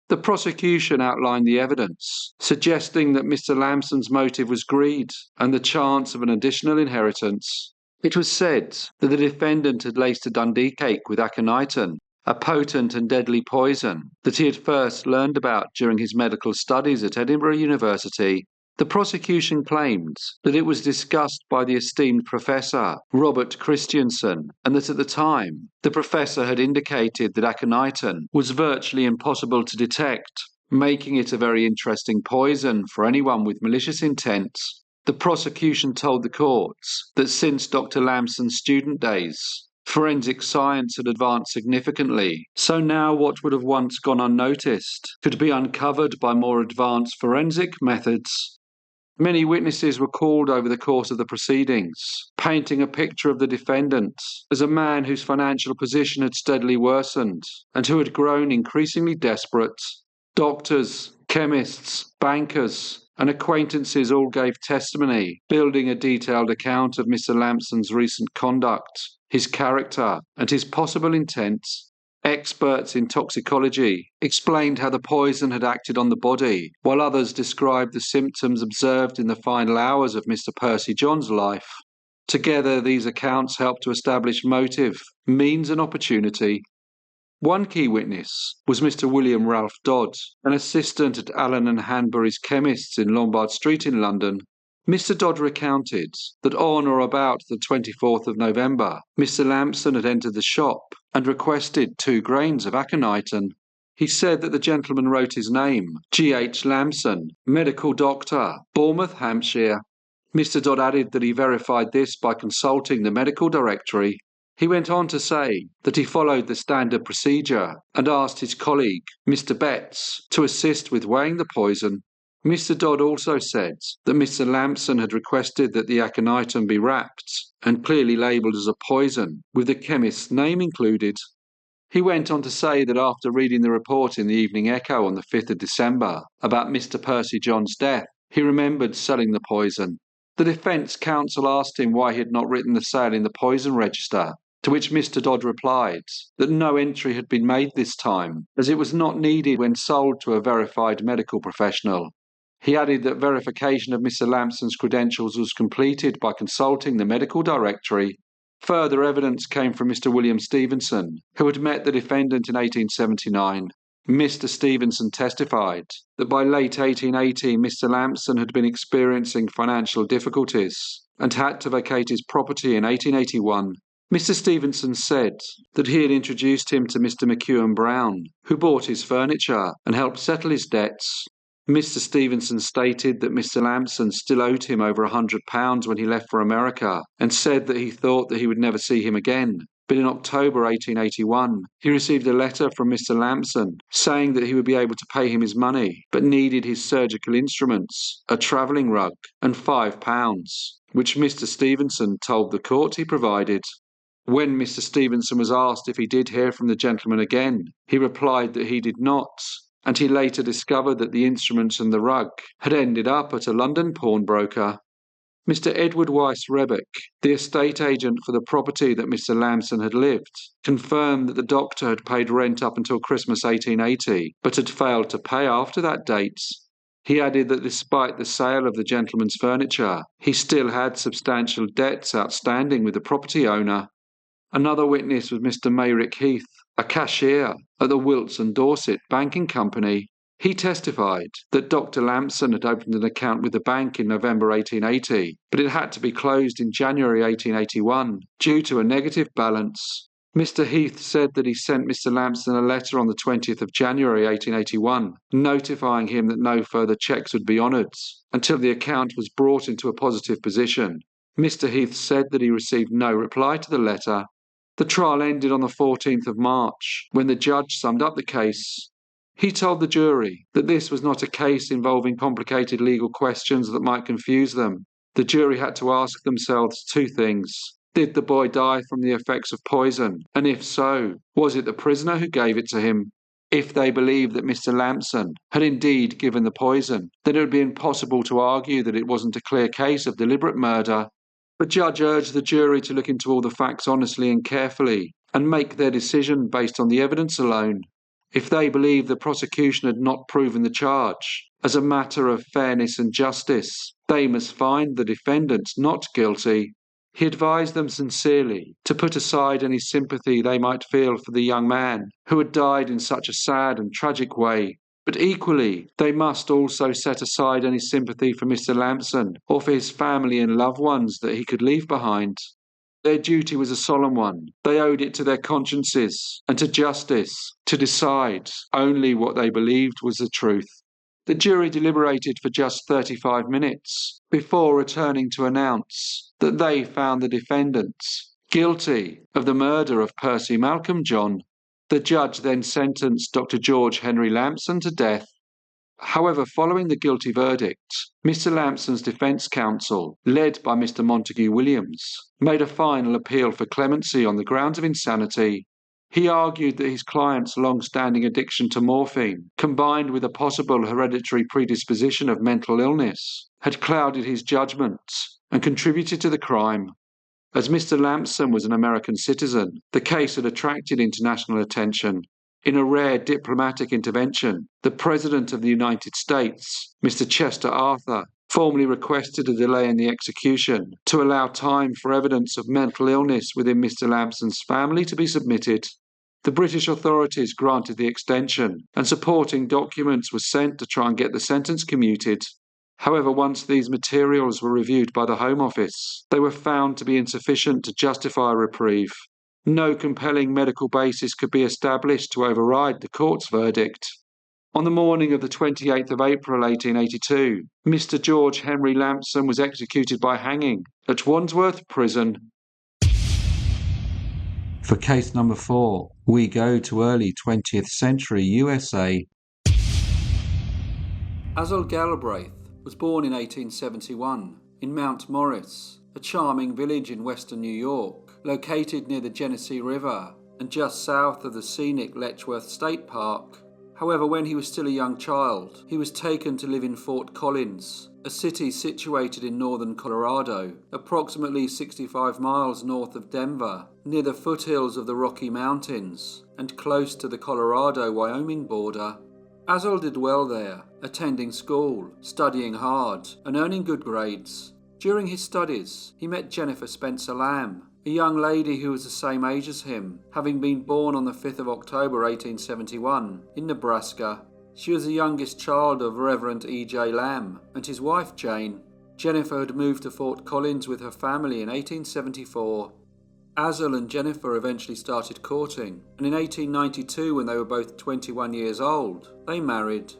The prosecution outlined the evidence, suggesting that Mr. Lamson's motive was greed and the chance of an additional inheritance. It was said that the defendant had laced a Dundee cake with aconitum, a potent and deadly poison that he had first learned about during his medical studies at Edinburgh University. The prosecution claimed that it was discussed by the esteemed professor, Robert Christiansen, and that at the time, the professor had indicated that aconitum was virtually impossible to detect, making it a very interesting poison for anyone with malicious intent. The prosecution told the courts that since Dr. Lamson's student days, forensic science had advanced significantly, so now what would have once gone unnoticed could be uncovered by more advanced forensic methods. Many witnesses were called over the course of the proceedings, painting a picture of the defendant as a man whose financial position had steadily worsened and who had grown increasingly desperate. Doctors, chemists, bankers, and acquaintances all gave testimony, building a detailed account of Mr. Lamson's recent conduct, his character, and his possible intent. Experts in toxicology explained how the poison had acted on the body, while others described the symptoms observed in the final hours of Mr. Percy John's life. Together, these accounts helped to establish motive, means, and opportunity. One key witness was Mr. William Ralph Dodd, an assistant at Allen and Hanbury's chemists in Lombard Street in London. Mr. Dodd recounted that on or about the 24th of November, Mr. Lamson had entered the shop and requested 2 grains of aconitum. He said that the gentleman wrote his name, G.H. Lamson, medical doctor, Bournemouth, Hampshire. Mr. Dodd added that he verified this by consulting the medical directory. He went on to say that he followed the standard procedure and asked his colleague, Mr. Betts, to assist with weighing the poison. Mr. Dodd also said that Mr. Lamson had requested that the aconitum be wrapped and clearly labelled as a poison, with the chemist's name included. He went on to say that after reading the report in the Evening Echo on the 5th of December about Mr. Percy John's death, he remembered selling the poison. The defence counsel asked him why he had not written the sale in the poison register, to which Mr. Dodd replied that no entry had been made this time, as it was not needed when sold to a verified medical professional. He added that verification of Mr. Lamson's credentials was completed by consulting the medical directory. Further evidence came from Mr. William Stevenson, who had met the defendant in 1879. Mr. Stevenson testified that by late 1880 Mr. Lamson had been experiencing financial difficulties and had to vacate his property in 1881. Mr. Stevenson said that he had introduced him to Mr. McEwen Brown, who bought his furniture and helped settle his debts. Mr. Stevenson stated that Mr. Lamson still owed him over £100 when he left for America, and said that he thought that he would never see him again. But in October 1881, he received a letter from Mr. Lamson saying that he would be able to pay him his money, but needed his surgical instruments, a travelling rug, and £5, which Mr. Stevenson told the court he provided. When Mr. Stevenson was asked if he did hear from the gentleman again, he replied that he did not, and he later discovered that the instruments and the rug had ended up at a London pawnbroker. Mr. Edward Weiss Rebeck, the estate agent for the property that Mr. Lamson had lived, confirmed that the doctor had paid rent up until Christmas 1880, but had failed to pay after that date. He added that despite the sale of the gentleman's furniture, he still had substantial debts outstanding with the property owner. Another witness was Mr. Mayrick Heath, a cashier at the Wilts and Dorset Banking Company. He testified that Dr. Lamson had opened an account with the bank in November 1880, but it had to be closed in January 1881 due to a negative balance. Mr. Heath said that he sent Mr. Lamson a letter on the 20th of January 1881, notifying him that no further cheques would be honoured until the account was brought into a positive position. Mr. Heath said that he received no reply to the letter. The trial ended on the 14th of March, when the judge summed up the case. He told the jury that this was not a case involving complicated legal questions that might confuse them. The jury had to ask themselves two things. Did the boy die from the effects of poison? And if so, was it the prisoner who gave it to him? If they believed that Mr. Lamson had indeed given the poison, then it would be impossible to argue that it wasn't a clear case of deliberate murder. The judge urged the jury to look into all the facts honestly and carefully and make their decision based on the evidence alone. If they believed the prosecution had not proven the charge, as a matter of fairness and justice, they must find the defendants not guilty. He advised them sincerely to put aside any sympathy they might feel for the young man who had died in such a sad and tragic way, but equally they must also set aside any sympathy for Mr. Lamson or for his family and loved ones that he could leave behind. Their duty was a solemn one. They owed it to their consciences and to justice to decide only what they believed was the truth. The jury deliberated for just 35 minutes before returning to announce that they found the defendants guilty of the murder of Percy Malcolm John. The judge then sentenced Dr. George Henry Lamson to death. However, following the guilty verdict, Mr. Lamson's defence counsel, led by Mr. Montague Williams, made a final appeal for clemency on the grounds of insanity. He argued that his client's long-standing addiction to morphine, combined with a possible hereditary predisposition of mental illness, had clouded his judgment and contributed to the crime. As Mr. Lamson was an American citizen, the case had attracted international attention. In a rare diplomatic intervention, the President of the United States, Mr. Chester Arthur, formally requested a delay in the execution to allow time for evidence of mental illness within Mr. Lamson's family to be submitted. The British authorities granted the extension, and supporting documents were sent to try and get the sentence commuted. However, once these materials were reviewed by the Home Office, they were found to be insufficient to justify a reprieve. No compelling medical basis could be established to override the court's verdict. On the morning of the 28th of April 1882, Mr. George Henry Lamson was executed by hanging at Wandsworth Prison. For case number 4, we go to early 20th century USA. Azel Galbraith was born in 1871 in Mount Morris, a charming village in western New York, located near the Genesee River and just south of the scenic Letchworth State Park. However, when he was still a young child, he was taken to live in Fort Collins, a city situated in northern Colorado, approximately 65 miles north of Denver, near the foothills of the Rocky Mountains and close to the Colorado-Wyoming border. Azel did well there, attending school, studying hard, and earning good grades. During his studies, he met Jennifer Spencer Lamb, a young lady who was the same age as him, having been born on the 5th of October 1871 in Nebraska. She was the youngest child of Reverend E.J. Lamb and his wife Jane. Jennifer had moved to Fort Collins with her family in 1874. Azel and Jennifer eventually started courting, and in 1892, when they were both 21 years old, they married.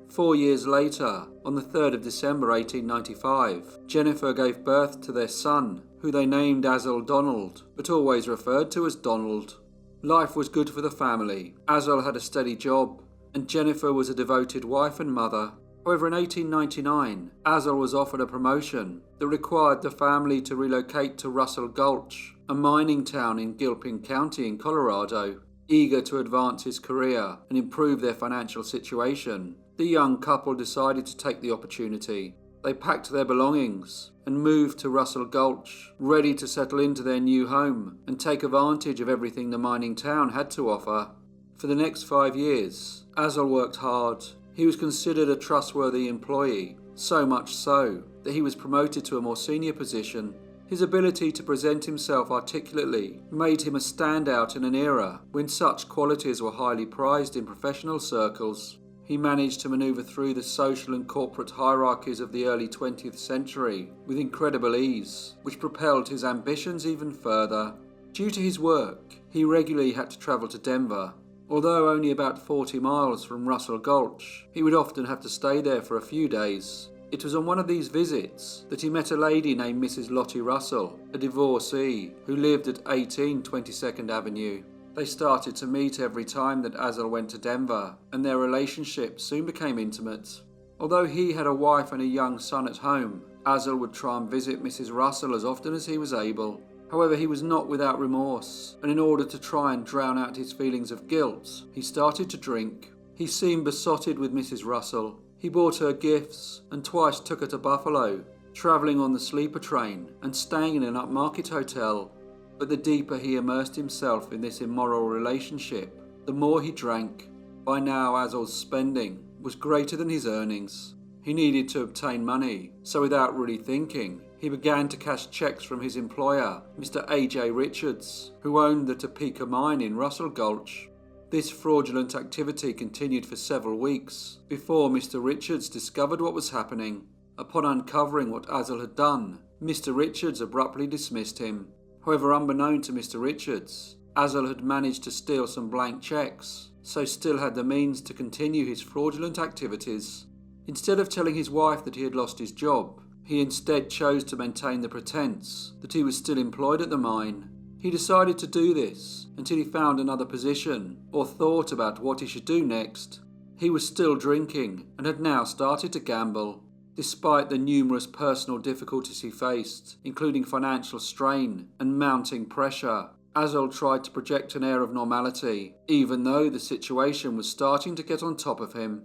4 years later, on the 3rd of December 1895, Jennifer gave birth to their son, who they named Azel Donald, but always referred to as Donald. Life was good for the family. Azel had a steady job, and Jennifer was a devoted wife and mother. However, in 1899, Azel was offered a promotion that required the family to relocate to Russell Gulch, a mining town in Gilpin County in Colorado. Eager to advance his career and improve their financial situation, the young couple decided to take the opportunity. They packed their belongings and moved to Russell Gulch, ready to settle into their new home and take advantage of everything the mining town had to offer. For the next 5 years, Azel worked hard. He was considered a trustworthy employee, so much so that he was promoted to a more senior position. His ability to present himself articulately made him a standout in an era when such qualities were highly prized in professional circles. He managed to maneuver through the social and corporate hierarchies of the early 20th century with incredible ease, which propelled his ambitions even further. Due to his work, he regularly had to travel to Denver. Although only about 40 miles from Russell Gulch, he would often have to stay there for a few days. It was on one of these visits that he met a lady named Mrs. Lottie Russell, a divorcee who lived at 18 22nd Avenue. They started to meet every time that Azel went to Denver, and their relationship soon became intimate. Although he had a wife and a young son at home, Azel would try and visit Mrs. Russell as often as he was able. However, he was not without remorse, and in order to try and drown out his feelings of guilt, he started to drink. He seemed besotted with Mrs. Russell. He bought her gifts and twice took her to Buffalo, travelling on the sleeper train and staying in an upmarket hotel. But the deeper he immersed himself in this immoral relationship, the more he drank. By now, Azel's spending was greater than his earnings. He needed to obtain money, so without really thinking, he began to cash checks from his employer, Mr. A.J. Richards, who owned the Topeka mine in Russell Gulch. This fraudulent activity continued for several weeks before Mr. Richards discovered what was happening. Upon uncovering what Azel had done, Mr. Richards abruptly dismissed him. However, unbeknown to Mr. Richards, Azel had managed to steal some blank checks, so still had the means to continue his fraudulent activities. Instead of telling his wife that he had lost his job, he instead chose to maintain the pretense that he was still employed at the mine. He decided to do this until he found another position or thought about what he should do next. He was still drinking and had now started to gamble. Despite the numerous personal difficulties he faced, including financial strain and mounting pressure, Azel tried to project an air of normality, even though the situation was starting to get on top of him.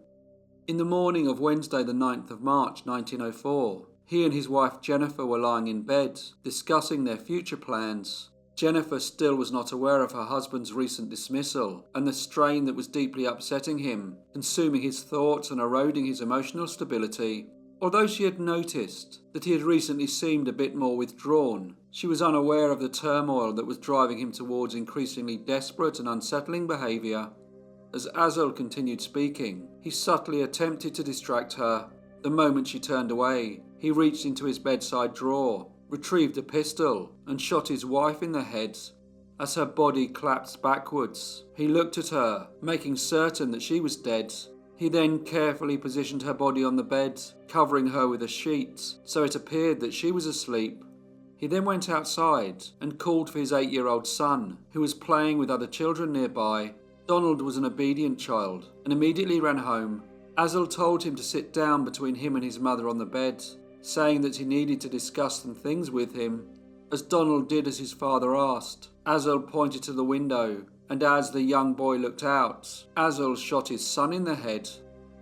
In the morning of Wednesday the 9th of March 1904, he and his wife Jennifer were lying in bed, discussing their future plans. Jennifer still was not aware of her husband's recent dismissal and the strain that was deeply upsetting him, consuming his thoughts and eroding his emotional stability. Although she had noticed that he had recently seemed a bit more withdrawn, she was unaware of the turmoil that was driving him towards increasingly desperate and unsettling behaviour. As Azel continued speaking, he subtly attempted to distract her. The moment she turned away, he reached into his bedside drawer, retrieved a pistol, and shot his wife in the head. As her body collapsed backwards, he looked at her, making certain that she was dead. He then carefully positioned her body on the bed, covering her with a sheet, so it appeared that she was asleep. He then went outside and called for his 8-year-old son, who was playing with other children nearby. Donald was an obedient child and immediately ran home. Azel told him to sit down between him and his mother on the bed, saying that he needed to discuss some things with him. As Donald did as his father asked, Azel pointed to the window, and as the young boy looked out, Azel shot his son in the head.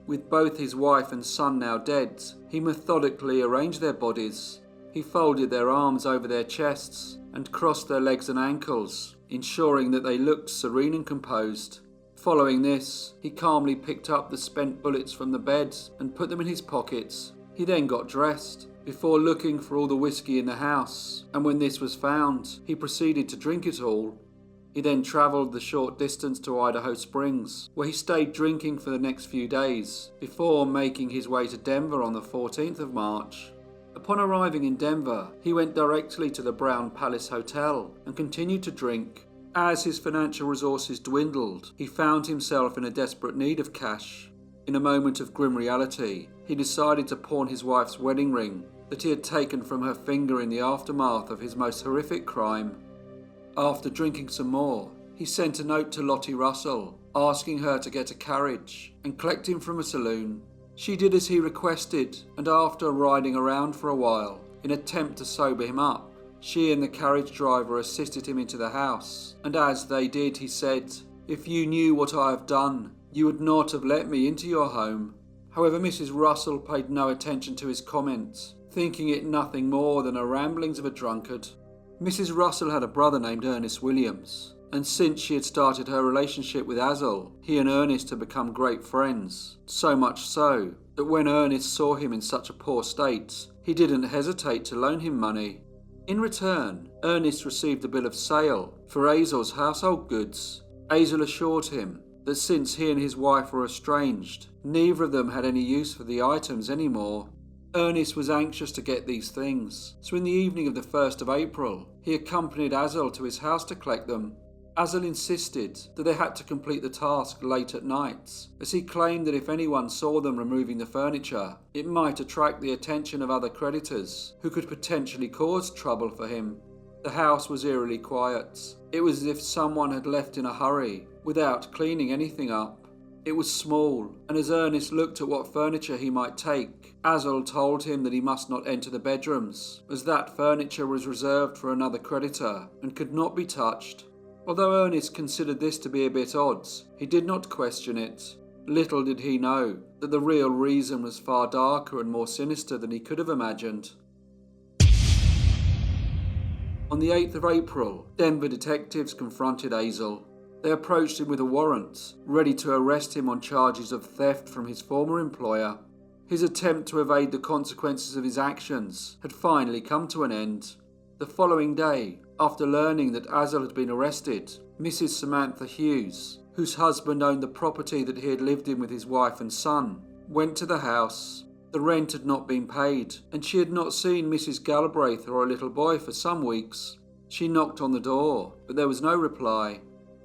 With both his wife and son now dead, he methodically arranged their bodies. He folded their arms over their chests and crossed their legs and ankles, ensuring that they looked serene and composed. Following this, he calmly picked up the spent bullets from the bed and put them in his pockets. He then got dressed, before looking for all the whiskey in the house, and when this was found, he proceeded to drink it all. He then travelled the short distance to Idaho Springs, where he stayed drinking for the next few days, before making his way to Denver on the 14th of March. Upon arriving in Denver, he went directly to the Brown Palace Hotel and continued to drink. As his financial resources dwindled, he found himself in a desperate need of cash. In a moment of grim reality, he decided to pawn his wife's wedding ring that he had taken from her finger in the aftermath of his most horrific crime. After drinking some more, he sent a note to Lottie Russell, asking her to get a carriage and collect him from a saloon. She did as he requested, and after riding around for a while, in an attempt to sober him up, she and the carriage driver assisted him into the house, and as they did, he said, If you knew what I have done, you would not have let me into your home." However, Mrs. Russell paid no attention to his comments, thinking it nothing more than the ramblings of a drunkard. Mrs. Russell had a brother named Ernest Williams, and since she had started her relationship with Azel, he and Ernest had become great friends, so much so that when Ernest saw him in such a poor state, he didn't hesitate to loan him money. In return, Ernest received a bill of sale for Azel's household goods. Azel assured him that since he and his wife were estranged, neither of them had any use for the items anymore. Ernest was anxious to get these things, so in the evening of the 1st of April, he accompanied Azel to his house to collect them. Azel insisted that they had to complete the task late at night, as he claimed that if anyone saw them removing the furniture, it might attract the attention of other creditors who could potentially cause trouble for him. The house was eerily quiet. It was as if someone had left in a hurry, without cleaning anything up. It was small, and as Ernest looked at what furniture he might take, Azel told him that he must not enter the bedrooms, as that furniture was reserved for another creditor and could not be touched. Although Ernest considered this to be a bit odd, he did not question it. Little did he know that the real reason was far darker and more sinister than he could have imagined. On the 8th of April, Denver detectives confronted Azel. They approached him with a warrant, ready to arrest him on charges of theft from his former employer. His attempt to evade the consequences of his actions had finally come to an end. The following day, after learning that Azel had been arrested, Mrs. Samantha Hughes, whose husband owned the property that he had lived in with his wife and son, went to the house. The rent had not been paid, and she had not seen Mrs. Galbraith or her little boy for some weeks. She knocked on the door, but there was no reply.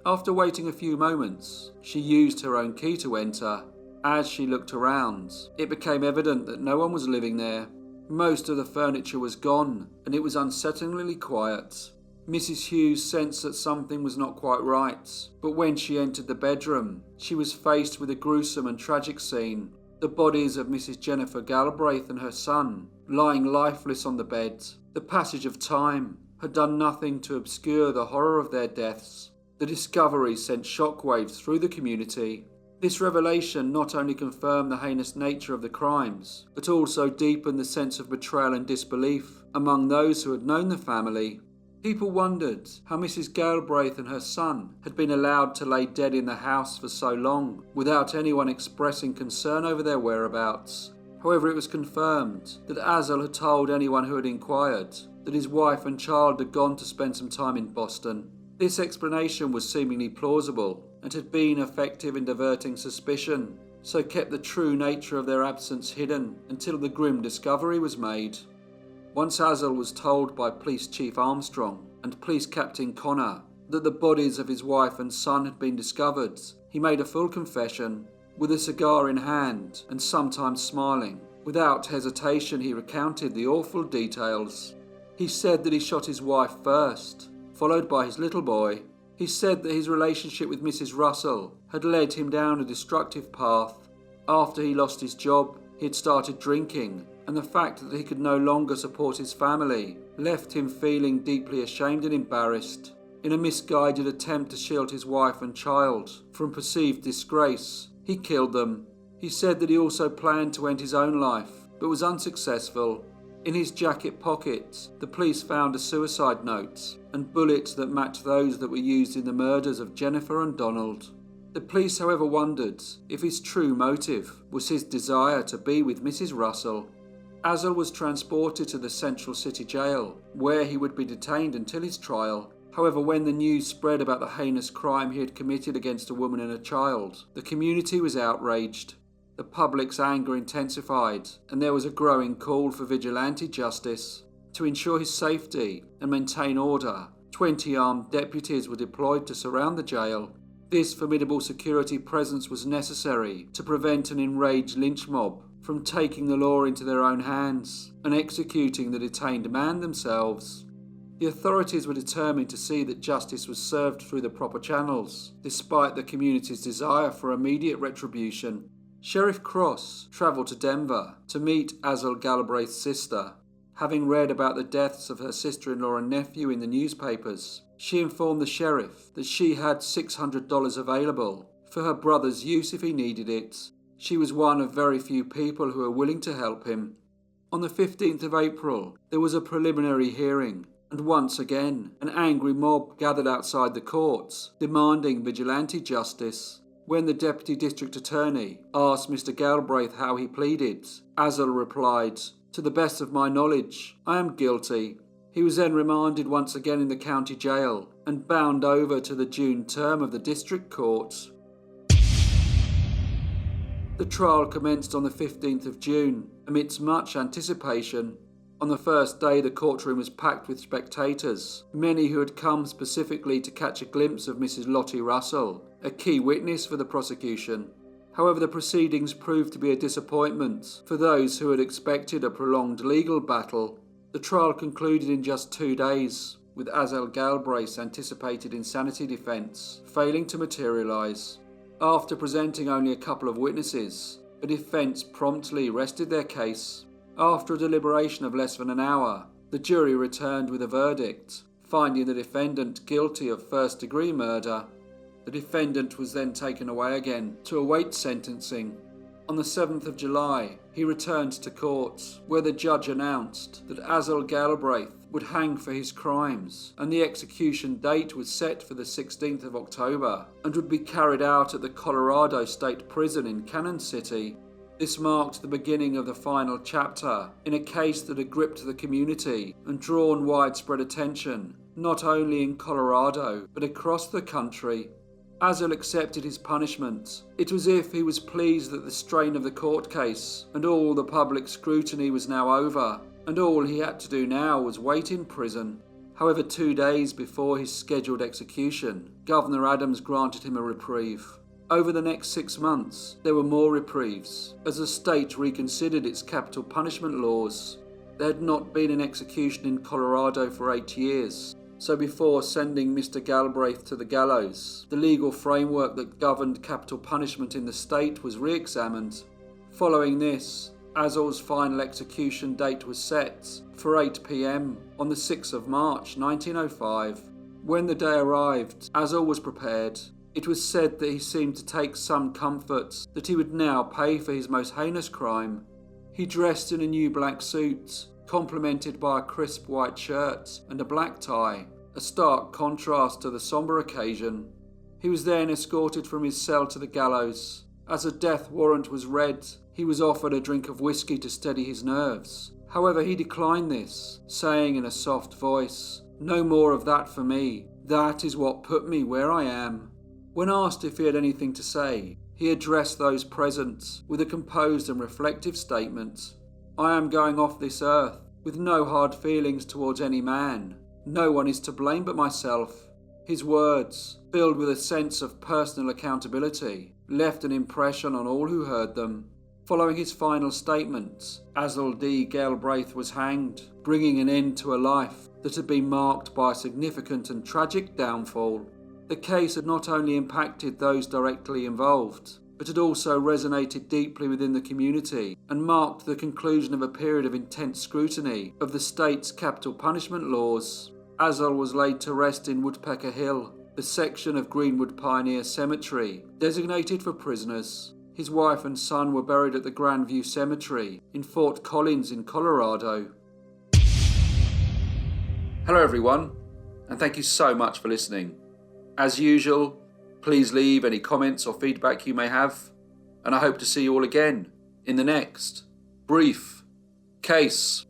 After waiting a few moments, she used her own key to enter. As she looked around, it became evident that no one was living there. Most of the furniture was gone, and it was unsettlingly quiet. Mrs. Hughes sensed that something was not quite right, but when she entered the bedroom, she was faced with a gruesome and tragic scene. The bodies of Mrs. Jennifer Galbraith and her son, lying lifeless on the bed. The passage of time had done nothing to obscure the horror of their deaths. The discovery sent shockwaves through the community. This revelation not only confirmed the heinous nature of the crimes, but also deepened the sense of betrayal and disbelief among those who had known the family. People wondered how Mrs. Galbraith and her son had been allowed to lay dead in the house for so long without anyone expressing concern over their whereabouts. However, it was confirmed that Azel had told anyone who had inquired that his wife and child had gone to spend some time in Boston. This explanation was seemingly plausible and had been effective in diverting suspicion, so kept the true nature of their absence hidden until the grim discovery was made. Once Azel was told by Police Chief Armstrong and Police Captain Connor that the bodies of his wife and son had been discovered, he made a full confession. With a cigar in hand and sometimes smiling, without hesitation he recounted the awful details. He said that he shot his wife first, followed by his little boy. He said that his relationship with Mrs. Russell had led him down a destructive path. After he lost his job, he had started drinking, and the fact that he could no longer support his family left him feeling deeply ashamed and embarrassed. In a misguided attempt to shield his wife and child from perceived disgrace, he killed them. He said that he also planned to end his own life, but was unsuccessful. In his jacket pocket, the police found a suicide note and bullets that matched those that were used in the murders of Jennifer and Donald. The police, however, wondered if his true motive was his desire to be with Mrs. Russell. Azel was transported to the Central City Jail, where he would be detained until his trial. However, when the news spread about the heinous crime he had committed against a woman and a child, the community was outraged. The public's anger intensified, and there was a growing call for vigilante justice. To ensure his safety and maintain order, 20 armed deputies were deployed to surround the jail. This formidable security presence was necessary to prevent an enraged lynch mob from taking the law into their own hands and executing the detained man themselves. The authorities were determined to see that justice was served through the proper channels, despite the community's desire for immediate retribution. Sheriff Cross travelled to Denver to meet Azel Galbraith's sister. Having read about the deaths of her sister-in-law and nephew in the newspapers, She informed the sheriff that she had $600 available for her brother's use if he needed it. She was one of very few people who were willing to help him. On the 15th of April, there was a preliminary hearing, and once again, an angry mob gathered outside the courts, demanding vigilante justice. When the Deputy District Attorney asked Mr. Galbraith how he pleaded, Azzel replied, "To the best of my knowledge, I am guilty." He was then remanded once again in the county jail and bound over to the June term of the District Court. The trial commenced on the 15th of June, amidst much anticipation. On the first day, the courtroom was packed with spectators, many who had come specifically to catch a glimpse of Mrs. Lottie Russell, a key witness for the prosecution. However, the proceedings proved to be a disappointment for those who had expected a prolonged legal battle. The trial concluded in just 2 days, with Azzel Galbraith's anticipated insanity defence failing to materialise. After presenting only a couple of witnesses, the defence promptly rested their case. After a deliberation of less than an hour, the jury returned with a verdict, finding the defendant guilty of first-degree murder. The defendant was then taken away again to await sentencing. On the 7th of July, he returned to court, where the judge announced that Azzel Galbraith would hang for his crimes, and the execution date was set for the 16th of October and would be carried out at the Colorado State Prison in Cannon City. This marked the beginning of the final chapter in a case that had gripped the community and drawn widespread attention, not only in Colorado but across the country. Azzel accepted his punishment. It was as if he was pleased that the strain of the court case and all the public scrutiny was now over, and all he had to do now was wait in prison. However, 2 days before his scheduled execution, Governor Adams granted him a reprieve. Over the next 6 months, there were more reprieves, as the state reconsidered its capital punishment laws. There had not been an execution in Colorado for 8 years, so before sending Mr. Galbraith to the gallows, the legal framework that governed capital punishment in the state was re-examined. Following this, Azzel's final execution date was set for 8 p.m. on the 6th of March 1905. When the day arrived, Azzel was prepared. It was said that he seemed to take some comfort that he would now pay for his most heinous crime. He dressed in a new black suit, complemented by a crisp white shirt and a black tie, a stark contrast to the sombre occasion. He was then escorted from his cell to the gallows. As a death warrant was read, he was offered a drink of whiskey to steady his nerves. However, he declined this, saying in a soft voice, "No more of that for me. That is what put me where I am." When asked if he had anything to say, he addressed those present with a composed and reflective statement. "I am going off this earth with no hard feelings towards any man. No one is to blame but myself." His words, filled with a sense of personal accountability, left an impression on all who heard them. Following his final statement, Azzel D. Galbraith was hanged, bringing an end to a life that had been marked by a significant and tragic downfall. The case had not only impacted those directly involved, but had also resonated deeply within the community and marked the conclusion of a period of intense scrutiny of the state's capital punishment laws. Azzel was laid to rest in Woodpecker Hill, the section of Greenwood Pioneer Cemetery designated for prisoners. His wife and son were buried at the Grandview Cemetery in Fort Collins in Colorado. Hello everyone, and thank you so much for listening. As usual, please leave any comments or feedback you may have, and I hope to see you all again in the next Brief Case